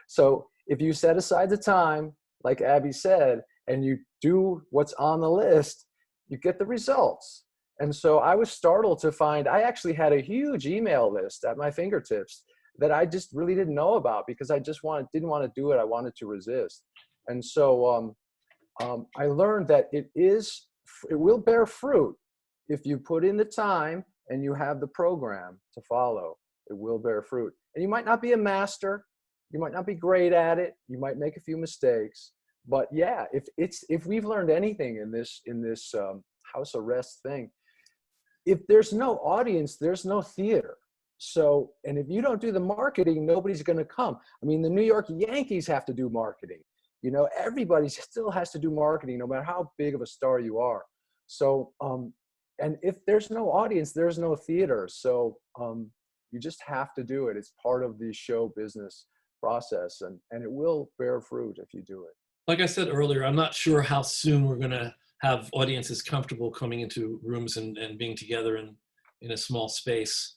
So if you set aside the time, like Abby said, and you do what's on the list, you get the results. And so I was startled to find I actually had a huge email list at my fingertips that I just really didn't know about because I just didn't want to do it. I wanted to resist. And so I learned that it will bear fruit if you put in the time and you have the program to follow. It will bear fruit. And you might not be a master, you might not be great at it, you might make a few mistakes, but yeah, if we've learned anything in this house arrest thing, if there's no audience, there's no theater. So, and if you don't do the marketing, nobody's going to come. I mean, the New York Yankees have to do marketing. You know, everybody still has to do marketing, no matter how big of a star you are. So, and if there's no audience, there's no theater. So you just have to do it. It's part of the show business process, and it will bear fruit if you do it.
Like I said earlier, I'm not sure how soon we're going to have audiences comfortable coming into rooms and being together in a small space.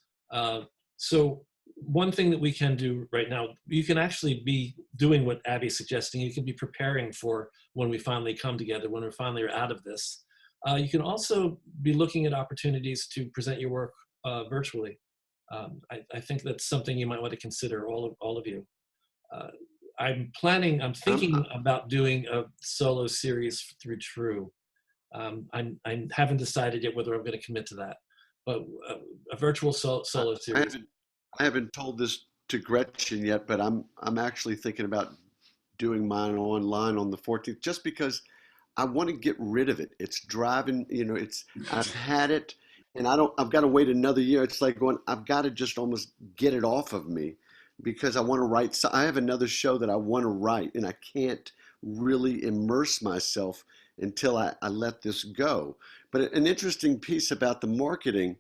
So one thing that we can do right now, you can actually be doing what Abby's suggesting. You can be preparing for when we finally come together, when we finally are out of this. You can also be looking at opportunities to present your work virtually. I think that's something you might want to consider, all of you. I'm thinking about doing a solo series through TRU. I haven't decided yet whether I'm going to commit to that, but a virtual solo series.
I haven't told this to Gretchen yet, but I'm actually thinking about doing mine online on the 14th, just because I want to get rid of it. It's driving, you know, I've had it and I've got to wait another year. It's like I've got to just almost get it off of me because I want to write. So I have another show that I want to write and I can't really immerse myself until I let this go. But an interesting piece about the marketing,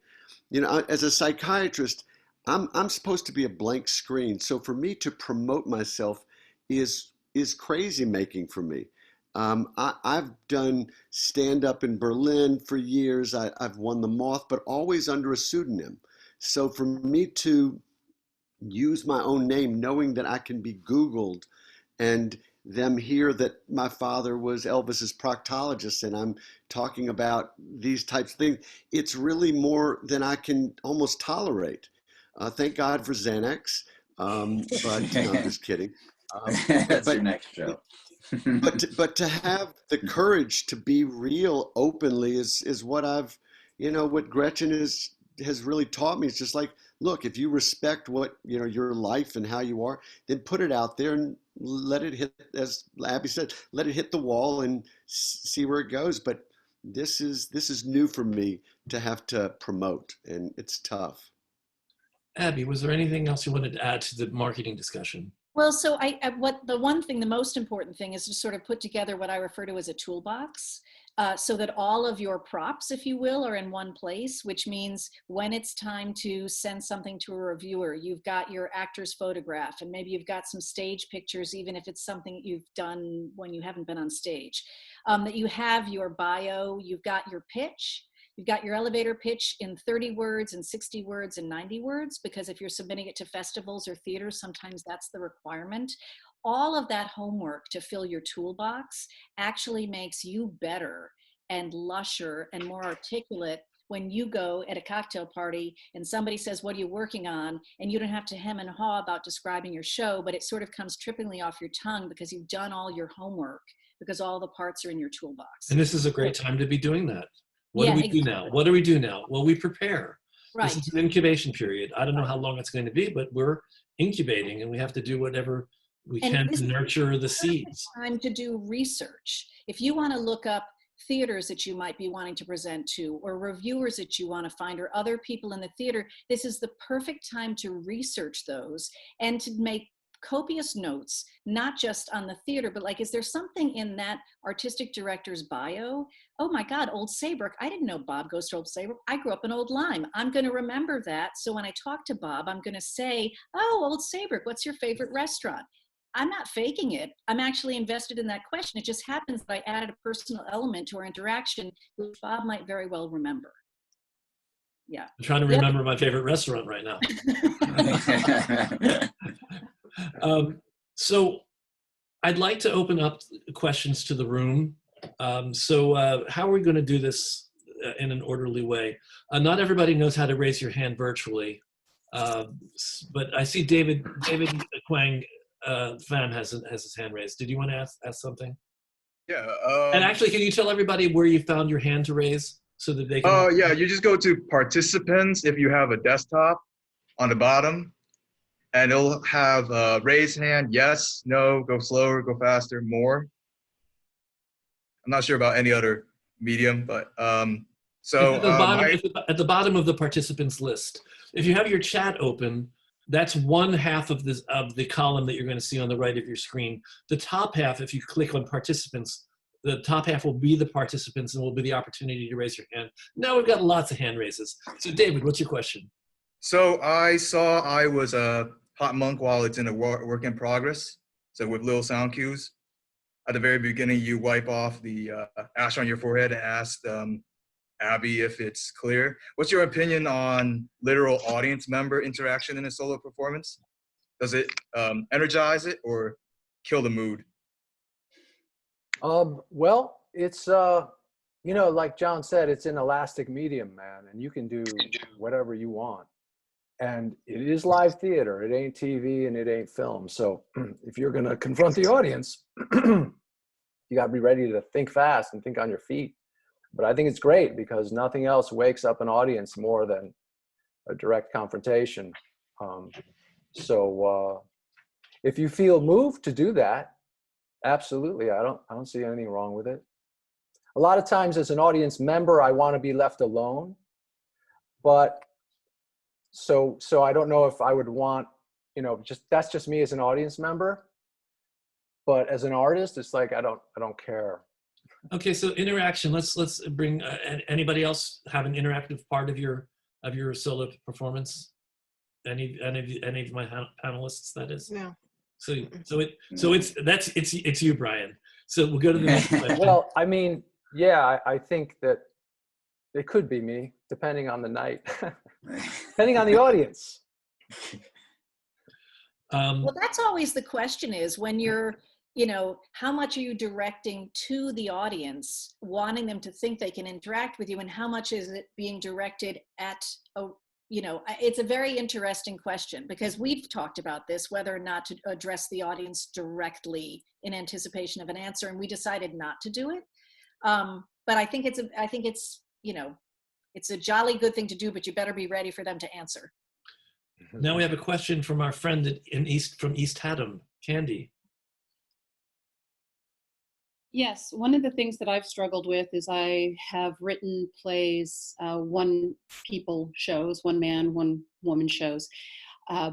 you know, as a psychiatrist, I'm supposed to be a blank screen. So for me to promote myself is crazy making for me. I've done stand-up in Berlin for years. I've won the Moth, but always under a pseudonym. So for me to use my own name, knowing that I can be Googled and them hear that my father was Elvis's proctologist and I'm talking about these types of things, it's really more than I can almost tolerate. Thank God for Xanax, but no, I'm just kidding.
That's your next show.
but to have the courage to be real openly is what what Gretchen has really taught me. It's just like, look, if you respect what, you know, your life and how you are, then put it out there and let it hit, as Abby said, let it hit the wall and see where it goes. But this is new for me to have to promote, and it's tough.
Abby, was there anything else you wanted to add to the marketing discussion?
Well, so the most important thing is to sort of put together what I refer to as a toolbox, so that all of your props, if you will, are in one place, which means when it's time to send something to a reviewer, you've got your actor's photograph, and maybe you've got some stage pictures, even if it's something that you've done when you haven't been on stage, that you have your bio, you've got your pitch. You've got your elevator pitch in 30 words and 60 words and 90 words, because if you're submitting it to festivals or theaters, sometimes that's the requirement. All of that homework to fill your toolbox actually makes you better and lusher and more articulate when you go at a cocktail party and somebody says, what are you working on? And you don't have to hem and haw about describing your show, but it sort of comes trippingly off your tongue because you've done all your homework, because all the parts are in your toolbox.
And this is a great time to be doing that. What do we do now? What do we do now? Well, we prepare. Right. This is an incubation period. I don't know how long it's going to be, but we're incubating and we have to do whatever we
And
can
this is
nurture the
perfect
seeds.
time to do research. If you want to look up theaters that you might be wanting to present to, or reviewers that you want to find, or other people in the theater, this is the perfect time to research those and to make copious notes, not just on the theater, but like, is there something in that artistic director's bio? Oh my God, Old Saybrook. I didn't know Bob goes to Old Saybrook. I grew up in Old Lyme. I'm going to remember that. So when I talk to Bob, I'm going to say, oh, Old Saybrook, what's your favorite restaurant? I'm not faking it. I'm actually invested in that question. It just happens that I added a personal element to our interaction, which Bob might very well remember. Yeah.
I'm trying to remember my favorite restaurant right now. So I'd like to open up questions to the room. So how are we going to do this in an orderly way? Not everybody knows how to raise your hand virtually, but I see David Quang Pham has his hand raised. Did you want to ask something?
Yeah.
And actually, can you tell everybody where you found your hand to raise so that they can?
Oh, yeah. You just go to participants if you have a desktop on the bottom, and it'll have raise hand, yes, no, go slower, go faster, more. I'm not sure about any other medium, but so
at the bottom of the participants list, if you have your chat open, that's one half of the column that you're going to see on the right of your screen. The top half, if you click on participants, the top half will be the participants and will be the opportunity to raise your hand. Now we've got lots of hand raises. So David, what's your question?
So I saw I was a hot monk while it's in a work in progress. So with little sound cues. At the very beginning, you wipe off the ash on your forehead and ask Abby if it's clear. What's your opinion on literal audience member interaction in a solo performance? Does it energize it or kill the mood?
Well, it's, you know, like John said, it's an elastic medium, man, and you can do whatever you want. And it is live theater. It ain't TV and it ain't film. So if you're going to confront the audience, you got to be ready to think fast and think on your feet. But I think it's great because nothing else wakes up an audience more than a direct confrontation. So if you feel moved to do that, absolutely. I don't see anything wrong with it. A lot of times as an audience member, I want to be left alone, but so I don't know if I would want, you know, that's just me as an audience member, but as an artist, it's like, I don't care.
Okay, so interaction. Let's bring anybody else have an interactive part of your solo performance. Any of my panelists, that is.
No.
So it's you, Brian. So we'll go to the next question.
Well, I mean, yeah, I think that it could be me, depending on the night, depending on the audience.
Well, that's always the question, is when you're, you know, how much are you directing to the audience, wanting them to think they can interact with you, and how much is it being directed at, you know, it's a very interesting question because we've talked about this, whether or not to address the audience directly in anticipation of an answer, and we decided not to do it. But I think it's, you know, it's a jolly good thing to do, but you better be ready for them to answer.
Now we have a question from our friend from East Haddam, Candy.
Yes, one of the things that I've struggled with is I have written plays, one man, one woman shows,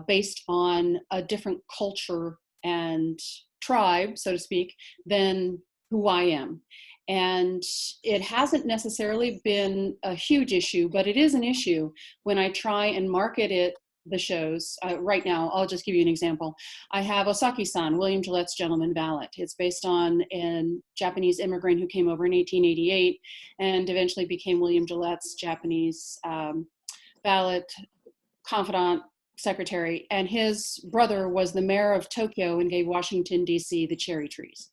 based on a different culture and tribe, so to speak, than who I am. And it hasn't necessarily been a huge issue, but it is an issue when I try and market it, the shows. Right now, I'll just give you an example. I have Osaki-san, William Gillette's Gentleman Valet. It's based on a Japanese immigrant who came over in 1888 and eventually became William Gillette's Japanese valet, confidant, secretary. And his brother was the mayor of Tokyo and gave Washington, D.C. the cherry trees.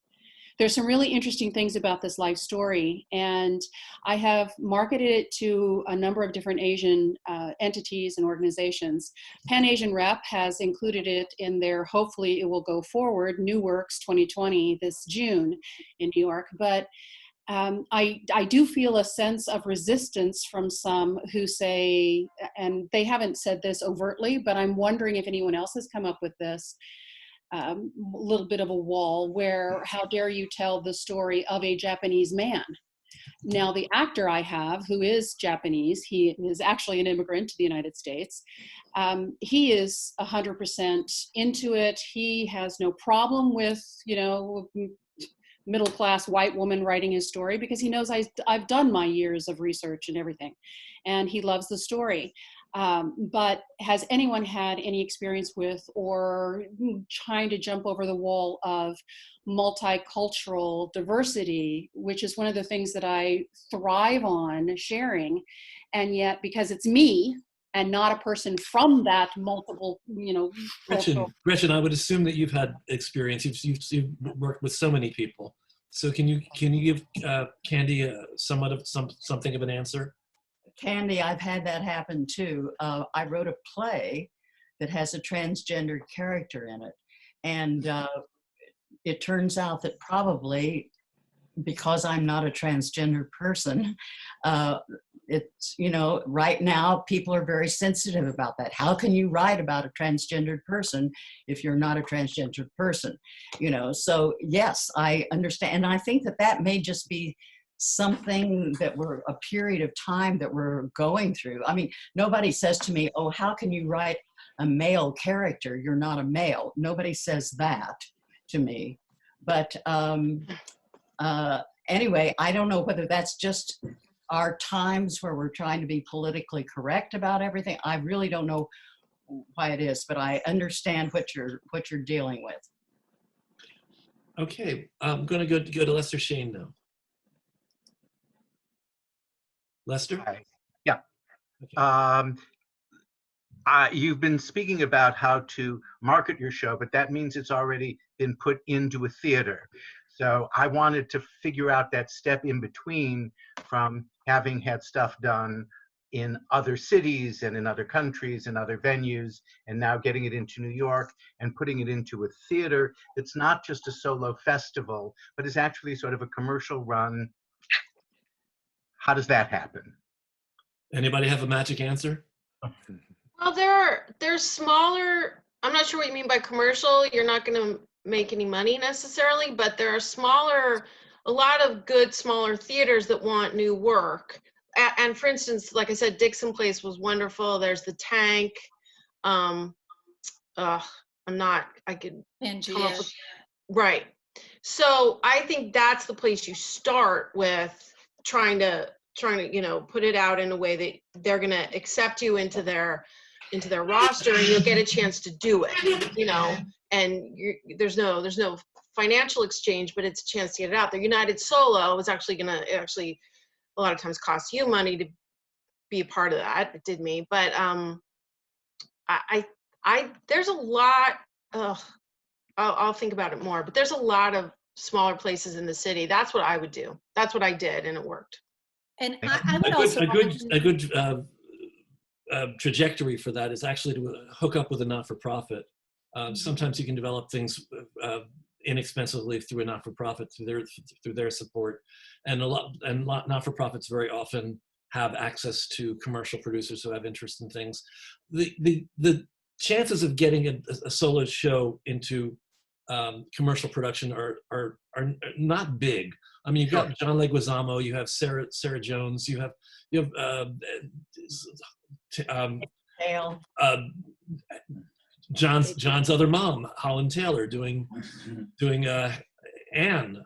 There's some really interesting things about this life story, and I have marketed it to a number of different Asian entities and organizations. Pan Asian Rep has included it in their Hopefully It Will Go Forward, New Works 2020 this June in New York, but I do feel a sense of resistance from some who say, and they haven't said this overtly, but I'm wondering if anyone else has come up with this, little bit of a wall where, how dare you tell the story of a Japanese man? Now, the actor I have, who is Japanese, he is actually an immigrant to the United States. He is 100% into it. He has no problem with, middle-class white woman writing his story, because he knows I've done my years of research and everything, and he loves the story. But has anyone had any experience with or trying to jump over the wall of multicultural diversity, which is one of the things that I thrive on sharing, and yet because it's me and not a person from that multiple,
Gretchen, I would assume that you've had experience. You've worked with so many people. So can you give Candy something of an answer?
Candy, I've had that happen too. I wrote a play that has a transgender character in it. And it turns out that probably because I'm not a transgender person, it's, right now people are very sensitive about that. How can you write about a transgendered person if you're not a transgendered person? So yes, I understand. And I think that may just be something that we're a period of time that we're going through. I mean, nobody says to me, oh, how can you write a male character? You're not a male. Nobody says that to me. But anyway, I don't know whether that's just our times where we're trying to be politically correct about everything. I really don't know why it is, but I understand what you're dealing with.
Okay, I'm going to go to Lester Shane now. Lester?
Hi. Yeah.
Okay.
You've been speaking about how to market your show, but that means it's already been put into a theater. So I wanted to figure out that step in between from having had stuff done in other cities and in other countries and other venues, and now getting it into New York and putting it into a theater that's not just a solo festival, but is actually sort of a commercial run. How does that happen?
Anybody have a magic answer?
Well, there's smaller, I'm not sure what you mean by commercial. You're not going to make any money necessarily, but there are a lot of good smaller theaters that want new work. And for instance, like I said, Dixon Place was wonderful. There's the Tank. I could come up with, right. So I think that's the place you start with, trying to put it out in a way that they're going to accept you into their roster, and you'll get a chance to do it, and there's no financial exchange, but it's a chance to get it out there. United Solo is actually a lot of times cost you money to be a part of that. It did me, but there's a lot. I'll think about it more, but there's a lot of smaller places in the city. That's what I would do. That's what I did, and it worked.
And I would also
a good trajectory for that is actually to hook up with a not-for-profit. Sometimes you can develop things inexpensively through a not-for-profit, through their support, and not-for-profits very often have access to commercial producers who have interest in things. The chances of getting a solo show into commercial production are not big. I mean, you've got John Leguizamo, you have Sarah Jones, you have John's other mom, Holland Taylor, doing Anne.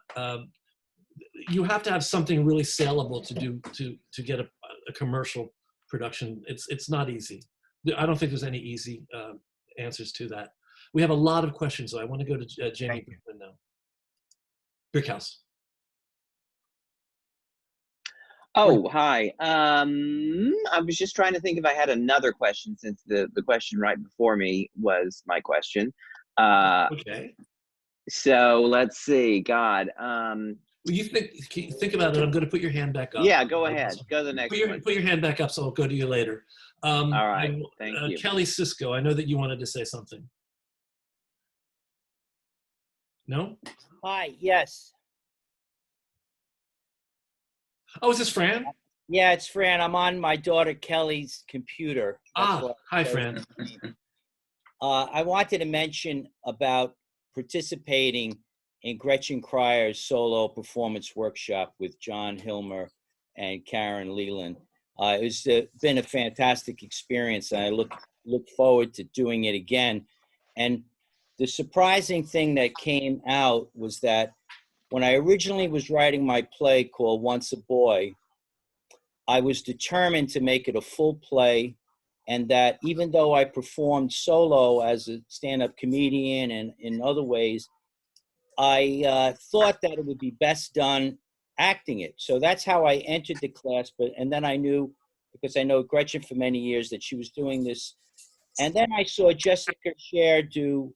You have to have something really saleable to get a commercial production. It's not easy. I don't think there's any easy answers to that. We have a lot of questions, though. I want to go to Jamie Brickman now. Brickhouse.
Oh, hi. I was just trying to think if I had another question, since the question right before me was my question.
Okay.
So let's see. God.
Well, you think about it. I'm going to put your hand back up.
Yeah, go ahead. Go to the next one.
Put your hand back up, so I'll go to you later.
All right. Thank you.
Kelly Cisco, I know that you wanted to say something. No?
Hi, yes.
Oh, is this Fran?
Yeah, it's Fran. I'm on my daughter Kelly's computer.
Hi, Fran.
I wanted to mention about participating in Gretchen Cryer's solo performance workshop with John Hilmer and Karen Leland. It's been a fantastic experience, and I look forward to doing it again. And the surprising thing that came out was that when I originally was writing my play called Once a Boy, I was determined to make it a full play, and that even though I performed solo as a stand-up comedian and in other ways, I thought that it would be best done acting it. So that's how I entered the class. And then I knew, because I know Gretchen for many years, that she was doing this. And then I saw Jessica Scher do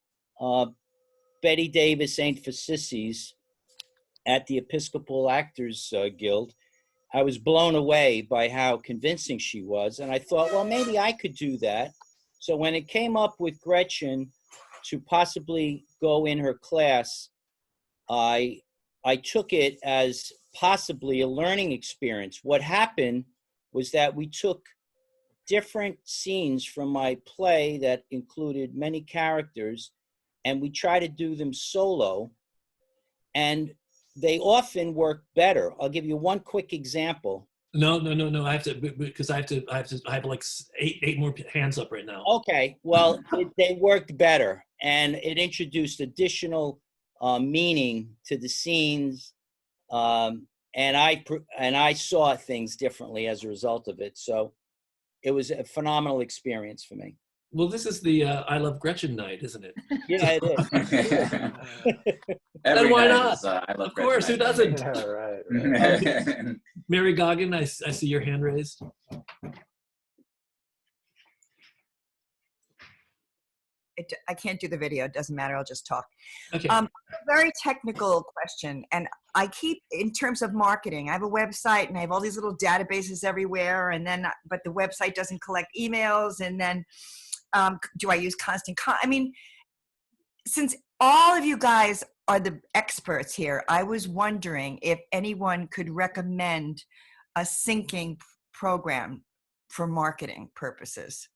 Betty Davis Ain't for Sissies at the Episcopal Actors Guild. I was blown away by how convincing she was. And I thought, well, maybe I could do that. So when it came up with Gretchen to possibly go in her class, I took it as possibly a learning experience. What happened was that we took different scenes from my play that included many characters, and we tried to do them solo, and they often work better. I'll give you one quick example.
No. I have to, because I have like eight more hands up right now.
Okay, well, they worked better, and it introduced additional meaning to the scenes, and I saw things differently as a result of it. So it was a phenomenal experience for me.
Well, this is the I Love Gretchen night, isn't it?
Yeah, it is.
And why
night
not?
is, I Love
of course, who
Gretchen
doesn't?
Yeah, right.
Mary Goggin, I see your hand raised.
I can't do the video. It doesn't matter. I'll just talk.
Okay.
A very technical question. And I keep, in terms of marketing, I have a website and I have all these little databases everywhere. And then, but the website doesn't collect emails. And then do I use constant? I mean, since all of you guys are the experts here, I was wondering if anyone could recommend a syncing program for marketing purposes.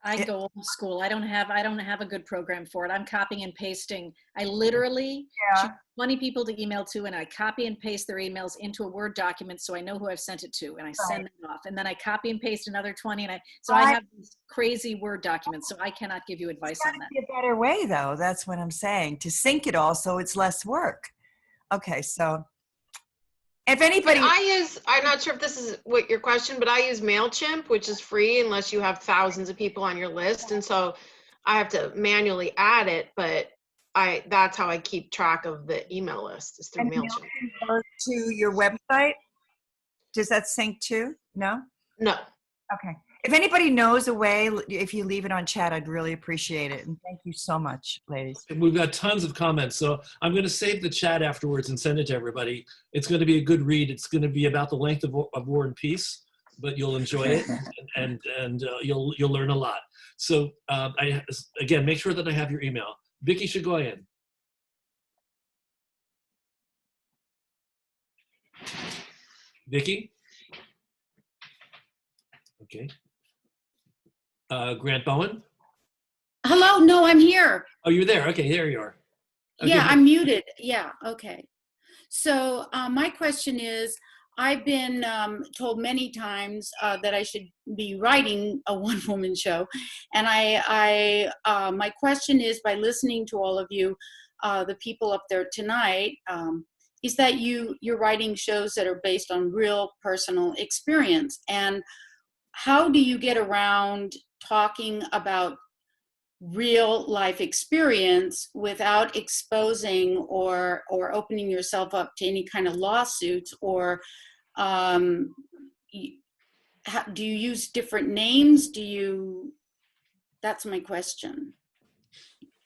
I go old school. I don't have a good program for it. I'm copying and pasting. I literally choose 20 people to email to, and I copy and paste their emails into a Word document so I know who I've sent it to, and I send them off. And then I copy and paste another 20, and I have these crazy Word documents, so I cannot give you advice on that.
There's gotta be a better way, though. That's what I'm saying, to sync it all so it's less work. Okay, so if anybody,
I'm not sure if this is what your question, but I use Mailchimp, which is free unless you have thousands of people on your list. And so I have to manually add it, but that's how I keep track of the email list, is through Mailchimp.
Goes to your website? Does that sync too? No?
No.
Okay. If anybody knows a way, if you leave it on chat, I'd really appreciate it. And thank you so much, ladies.
We've got tons of comments, so I'm going to save the chat afterwards and send it to everybody. It's going to be a good read. It's going to be about the length of War and Peace, but you'll enjoy it, and you'll learn a lot. So again, make sure that I have your email. Vicky Shagoyan. Vicky? Okay. Grant Bowen?
Hello, no, I'm here.
Oh, you're there. Okay, there you are. Okay,
Yeah, I'm muted. Yeah, okay. So my question is, I've been told many times that I should be writing a one-woman show. And my question is, by listening to all of you, the people up there tonight, is that you're writing shows that are based on real personal experience. And how do you get around talking about real life experience without exposing or opening yourself up to any kind of lawsuits? Or do you use different names? That's my question.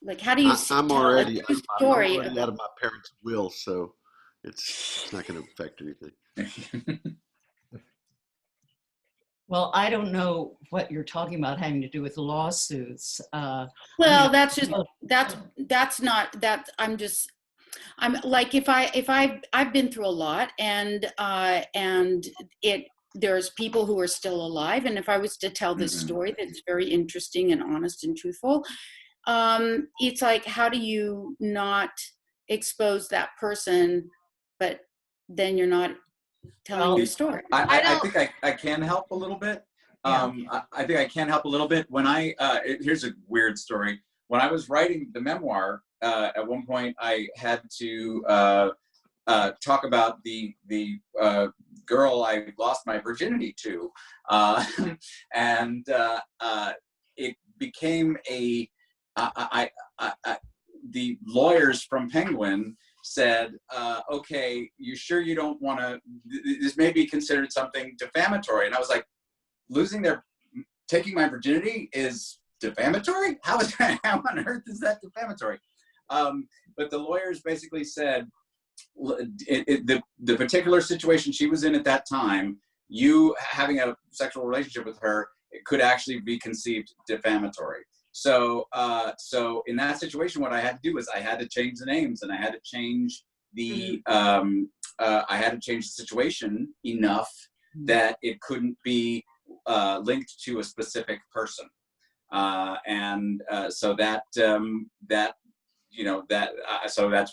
Like, how do you
I'm
tell
already
a true story
out of my parents' will, so it's not going to affect anything.
Well, I don't know what you're talking about having to do with lawsuits.
Well, I'm like, I've been through a lot, and there's people who are still alive, and if I was to tell this story that's very interesting and honest and truthful, It's like, how do you not expose that person, but then you're not telling your story?
I think I can help a little bit. I think I can help a little bit. When here's a weird story. When I was writing the memoir, at one point I had to talk about the girl I lost my virginity to, and it became the lawyers from Penguin said, okay, you sure you don't want to, this may be considered something defamatory. And I was like, taking my virginity is defamatory? How on earth is that defamatory? But the lawyers basically said, the particular situation she was in at that time, you having a sexual relationship with her, it could actually be conceived defamatory. So in that situation, what I had to do was I had to change the names, and I had to change the situation enough that it couldn't be linked to a specific person, so that's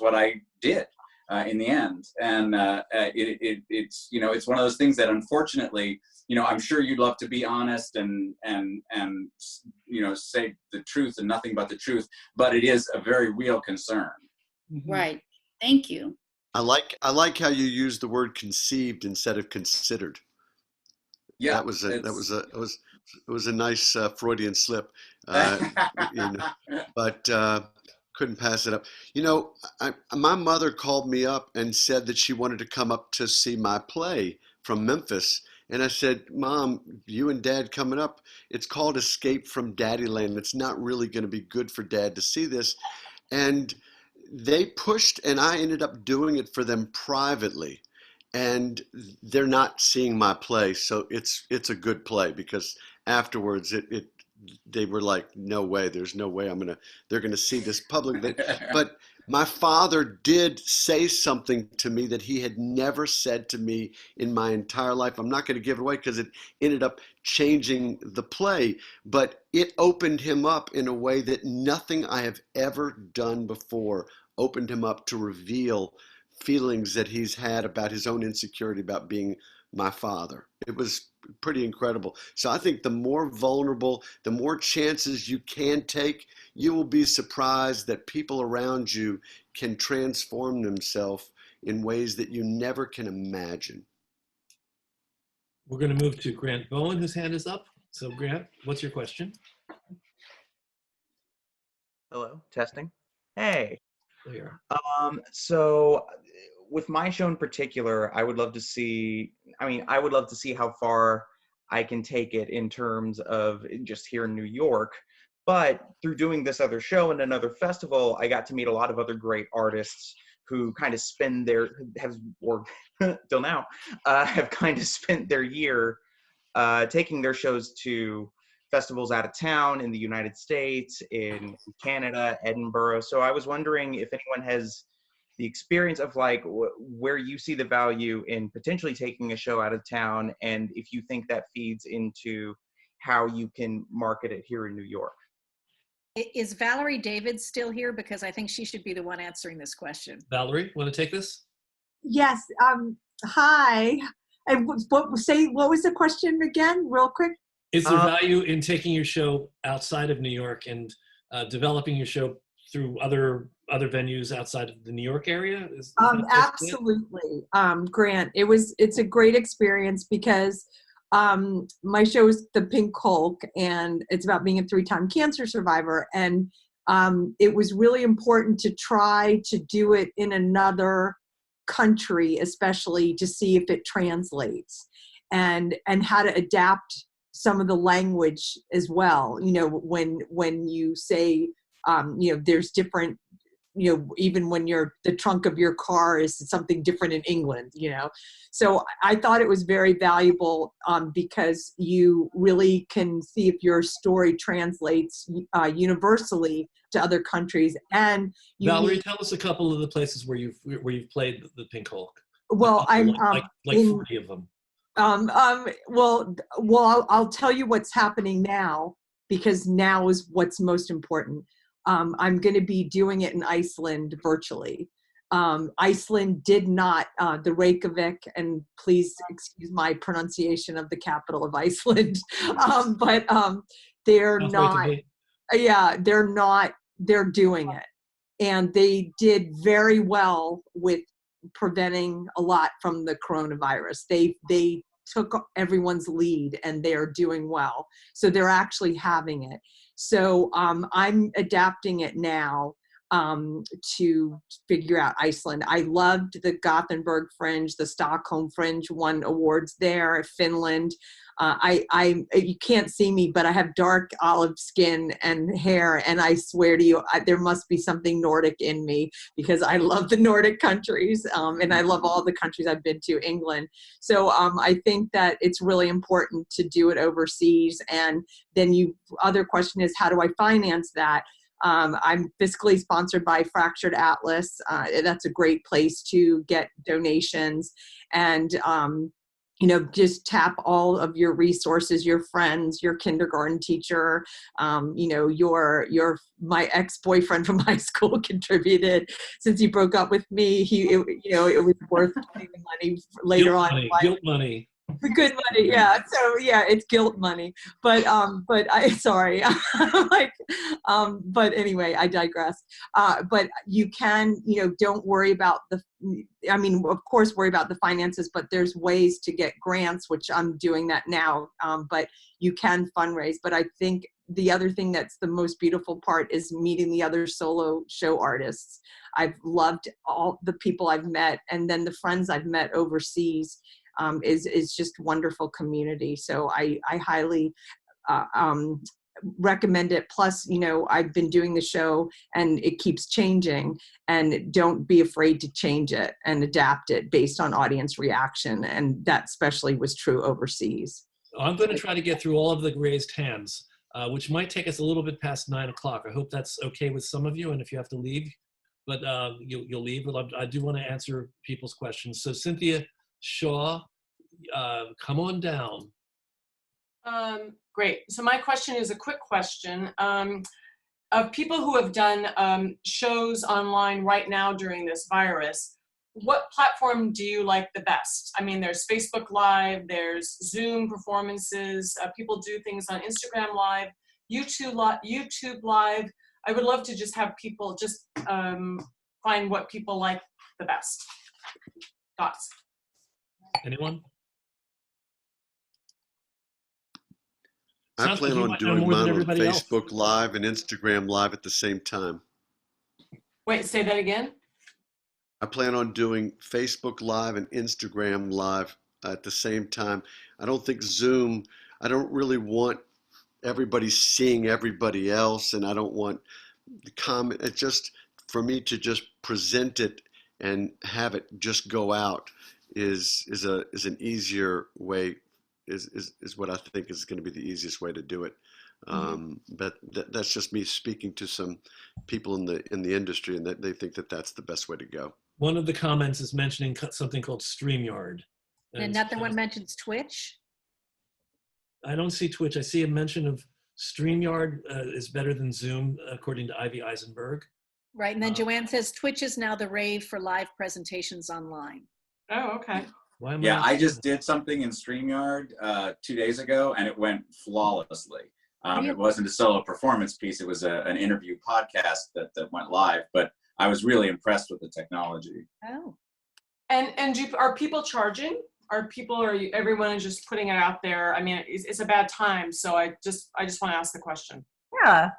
what I did in the end. And it's one of those things that, unfortunately, I'm sure you'd love to be honest and say the truth and nothing but the truth, but it is a very real concern.
Right. Thank you.
I like how you use the word conceived instead of considered. Yeah, it was a nice Freudian slip, but couldn't pass it up. My mother called me up and said that she wanted to come up to see my play from Memphis. And I said, Mom, you and Dad coming up, it's called Escape from Daddyland. It's not really going to be good for Dad to see this. And they pushed, and I ended up doing it for them privately. And they're not seeing my play, so it's a good play, because afterwards they were like, no way, there's no way they're gonna see this publicly. But my father did say something to me that he had never said to me in my entire life. I'm not going to give it away because it ended up changing the play, but it opened him up in a way that nothing I have ever done before opened him up to reveal feelings that he's had about his own insecurity about being my father. It was pretty incredible. So I think the more vulnerable, the more chances you can take, you will be surprised that people around you can transform themselves in ways that you never can imagine.
We're going to move to Grant Bowen, whose hand is up. So Grant, what's your question?
Hello, testing. Hey.
There.
So with my show in particular, I would love to see how far I can take it in terms of just here in New York. But through doing this other show and another festival, I got to meet a lot of other great artists who kind of till now, have kind of spent their year taking their shows to festivals out of town in the United States, in Canada, Edinburgh. So I was wondering if anyone has the experience of like where you see the value in potentially taking a show out of town, and if you think that feeds into how you can market it here in New York.
Is Valerie David still here? Because I think she should be the one answering this question.
Valerie, want to take this?
Yes. Hi. And what was the question again, real quick?
Is there value in taking your show outside of New York and developing your show through other venues outside of the New York area?
Absolutely, Grant. It's a great experience because my show is The Pink Hulk, and it's about being a 3-time cancer survivor. And it was really important to try to do it in another country, especially to see if it translates, and how to adapt some of the language as well. When you say, there's different, even when the trunk of your car is something different in England, So I thought it was very valuable because you really can see if your story translates universally to other countries. And
Valerie, tell us a couple of the places where you've played the Pink Hulk.
Well, I'm
like 40 of them.
Well, I'll tell you what's happening now, because now is what's most important. I'm going to be doing it in Iceland virtually. Iceland did not, the Reykjavik, and please excuse my pronunciation of the capital of Iceland, but they're not, yeah, they're doing it. And they did very well with preventing a lot from the coronavirus. They took everyone's lead and they're doing well. So they're actually having it. So I'm adapting it now to figure out Iceland. I loved the Gothenburg Fringe, the Stockholm Fringe won awards there, Finland. You can't see me, but I have dark olive skin and hair, and I swear to you, there must be something Nordic in me because I love the Nordic countries, and I love all the countries I've been to, England. So I think that it's really important to do it overseas. And then other question is, how do I finance that? I'm fiscally sponsored by Fractured Atlas. That's a great place to get donations, and just tap all of your resources, your friends, your kindergarten teacher, my ex-boyfriend from high school contributed. Since he broke up with me, it was worth paying the money later on.
Guilt money.
Good money, yeah. So yeah, it's guilt money. But sorry. But anyway, I digress. But you can, don't worry about of course worry about the finances, but there's ways to get grants, which I'm doing that now. But you can fundraise. But I think the other thing that's the most beautiful part is meeting the other solo show artists. I've loved all the people I've met, and then the friends I've met overseas. Is just wonderful community. So I highly recommend it. Plus, I've been doing the show and it keeps changing, and don't be afraid to change it and adapt it based on audience reaction. And that especially was true overseas.
I'm going to try to get through all of the raised hands, which might take us a little bit past 9 o'clock. I hope that's okay with some of you. And if you have to leave, but you'll leave. But I do want to answer people's questions. So Cynthia Shaw, come on down.
Great. So my question is a quick question. Of people who have done shows online right now during this virus, what platform do you like the best? I mean, there's Facebook Live, there's Zoom performances, people do things on Instagram Live, YouTube Live. I would love to just have people just find what people like the best. Thoughts?
Anyone?
I plan on doing mine on Facebook Live and Instagram Live at the same time.
Wait, say that again?
I plan on doing Facebook Live and Instagram Live at the same time. I don't think Zoom, I don't really want everybody seeing everybody else, and I don't want the comment. It's just for me to just present it and have it just go out is an easier way. Is what I think is going to be the easiest way to do it. But that's just me speaking to some people in the industry, and that they think that that's the best way to go.
One of the comments is mentioning something called StreamYard.
And another one mentions Twitch.
I don't see Twitch. I see a mention of StreamYard is better than Zoom, according to Ivy Eisenberg.
Right, and then Joanne says Twitch is now the rave for live presentations online.
Oh, okay.
Yeah, I just did something in StreamYard 2 days ago, and it went flawlessly. It wasn't a solo performance piece. It was an interview podcast that went live, but I was really impressed with the technology.
Oh.
And are people charging? Everyone is just putting it out there? I mean, it's a bad time, so I just want to ask the question.
Yeah.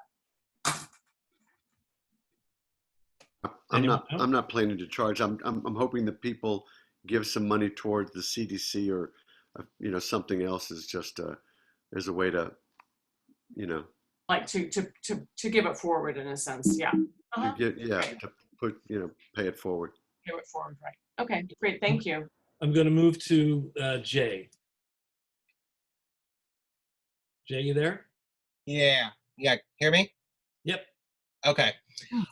I'm not planning to charge. I'm hoping that people give some money towards the CDC or something else is just as a way to
like to give it forward in a sense. Yeah.
To put pay it forward.
Pay it forward, right? Okay, great. Thank you.
I'm going to move to Jay. Jay, you there?
Yeah. Hear me?
Yep.
Okay.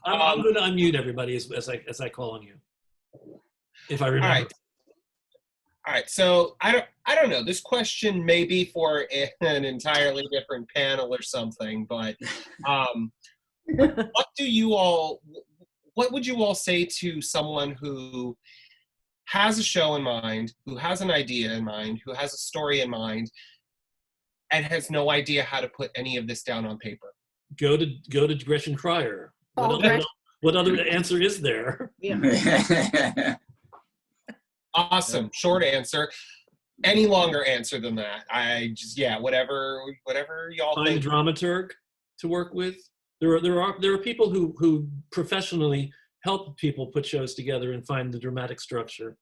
I'm going to unmute everybody as I call on you, if I remember.
All right. So I don't know. This question may be for an entirely different panel or something, but what would you all say to someone who has a show in mind, who has an idea in mind, who has a story in mind, and has no idea how to put any of this down on paper?
Go to Gretchen Cryer. What other answer is there?
Yeah.
Awesome. Short answer. Any longer answer than that? I just, whatever y'all
Find
think.
a dramaturg to work with. There are people who professionally help people put shows together and find the dramatic structure.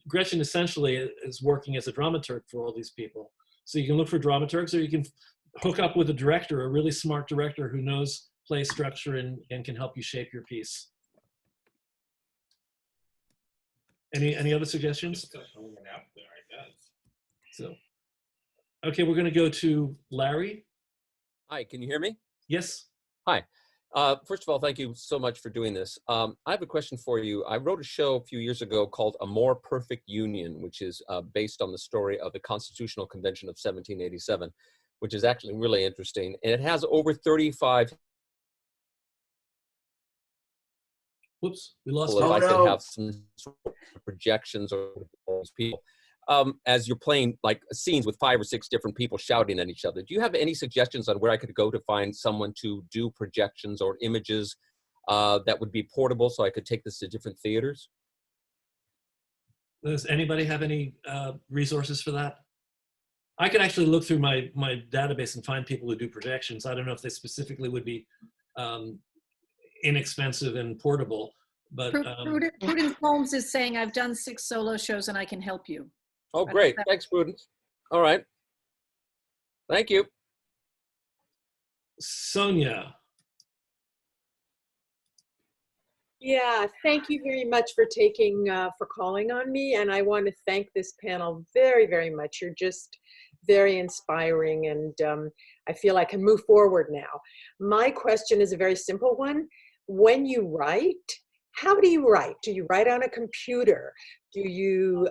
Gretchen essentially is working as a dramaturg for all these people. So you can look for dramaturgs, or you can hook up with a director, a really smart director who knows play structure and can help you shape your piece. Any other suggestions? So, okay, we're going to go to Larry.
Hi, can you hear me?
Yes.
Hi. First of all, thank you so much for doing this. I have a question for you. I wrote a show a few years ago called A More Perfect Union, which is based on the story of the Constitutional Convention of 1787, which is actually really interesting. And it has over 35.
Whoops, we lost.
If I could have some sort of projections or those people. As you're playing like scenes with 5 or 6 different people shouting at each other. Do you have any suggestions on where I could go to find someone to do projections or images that would be portable so I could take this to different theaters?
Does anybody have any resources for that? I could actually look through my database and find people who do projections. I don't know if they specifically would be inexpensive and portable, but
Prudence Holmes is saying, I've done 6 solo shows and I can help you.
Oh, great. Thanks, Prudence. All right. Thank you.
Sonia.
Yeah, thank you very much for calling on me. And I want to thank this panel very, very much. You're just very inspiring, and I feel I can move forward now. My question is a very simple one. When you write, how do you write? Do you write on a computer? Do you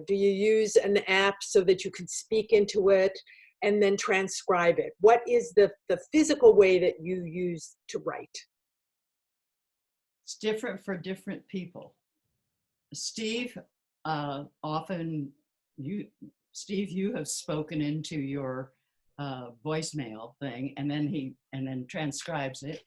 use an app so that you can speak into it and then transcribe it? What is the physical way that you use to write?
It's different for different people. Steve, Steve, you have spoken into your voicemail thing, and then transcribes it.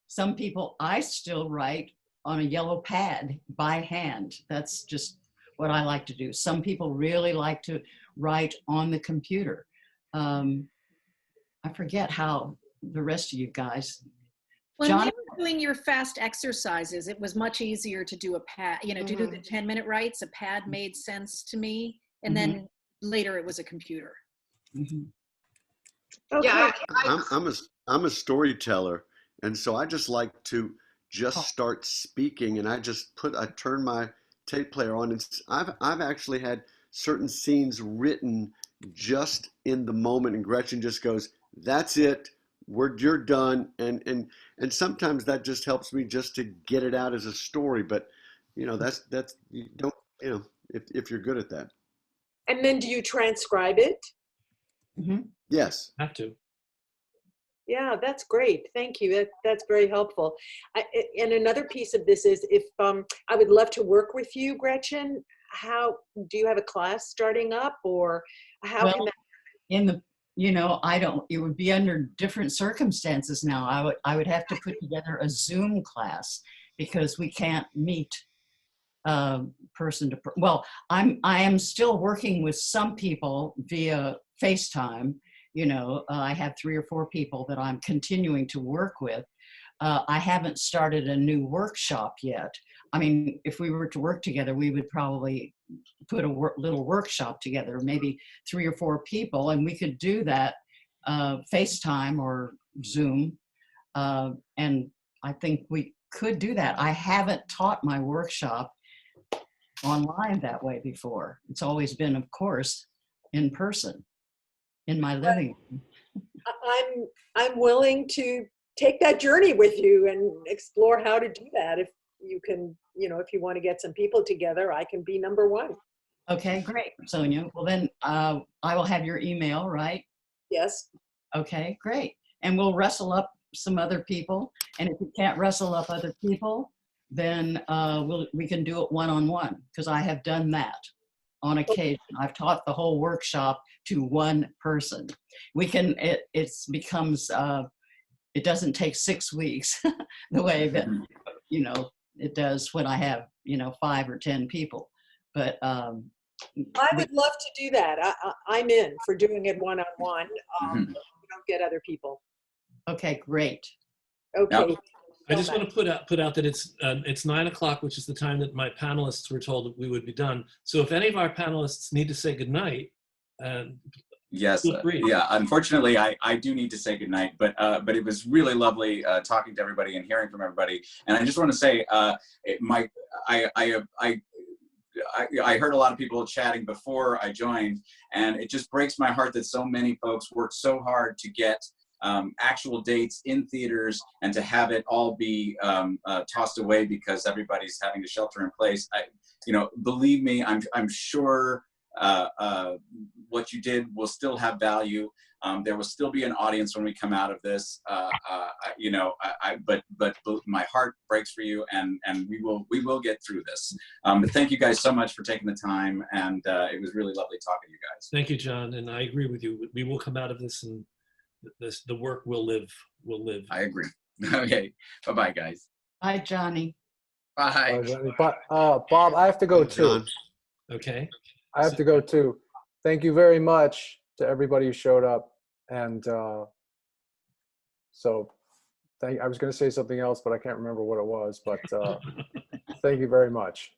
Some people, I still write on a yellow pad by hand. That's just what I like to do. Some people really like to write on the computer. I forget how the rest of you guys.
When
John,
you were doing your fast exercises, it was much easier to do a pad, to do the 10-minute writes. A pad made sense to me. And then later it was a computer.
Okay.
Yeah, I'm a storyteller, and so I just like to start speaking, and I turn my tape player on, and I've actually had certain scenes written just in the moment, and Gretchen just goes, "That's it, you're done," and sometimes that just helps me just to get it out as a story. But that's you don't if you're good at that.
And then do you transcribe it?
Yes.
Have to.
Yeah, that's great. Thank you. That's very helpful. And another piece of this is, if I would love to work with you, Gretchen. How do you have a class starting up, or how can that?
It would be under different circumstances now. I would have to put together a Zoom class because we can't meet person to person. Well, I am still working with some people via FaceTime. I have 3 or 4 people that I'm continuing to work with. I haven't started a new workshop yet. I mean, if we were to work together, we would probably put a little workshop together, maybe 3 or 4 people, and we could do that FaceTime or Zoom. And I think we could do that. I haven't taught my workshop online that way before. It's always been, of course, in person in my living room.
I'm willing to take that journey with you and explore how to do that. If you can, if you want to get some people together, I can be number 1.
Okay, great, Sonia. Well, then I will have your email, right?
Yes.
Okay, great. And we'll wrestle up some other people. And if you can't wrestle up other people, then we can do it one-on-one, because I have done that on occasion. I've taught the whole workshop to one person. It becomes, it doesn't take 6 weeks the way that, it does when I have, 5 or 10 people. But
I would love to do that. I'm in for doing it one-on-one. We don't get other people.
Okay, great.
Okay.
I just want to put out that it's 9 o'clock, which is the time that my panelists were told that we would be done. So if any of our panelists need to say goodnight,
yes,
feel free.
yeah. Unfortunately, I do need to say goodnight, but it was really lovely talking to everybody and hearing from everybody. And I just want to say, I heard a lot of people chatting before I joined, and it just breaks my heart that so many folks worked so hard to get actual dates in theaters and to have it all be tossed away because everybody's having to shelter in place. Believe me, I'm sure what you did will still have value. There will still be an audience when we come out of this. But my heart breaks for you, and we will get through this. But thank you guys so much for taking the time, and it was really lovely talking to you guys.
Thank you, John, and I agree with you. We will come out of this, and the work will live. I
agree. Okay, bye-bye, guys.
Bye, Johnny.
Bye.
Johnny. Bob, I have to go too.
Okay.
I have to go too. Thank you very much to everybody who showed up. And I was going to say something else, but I can't remember what it was. But thank you very much.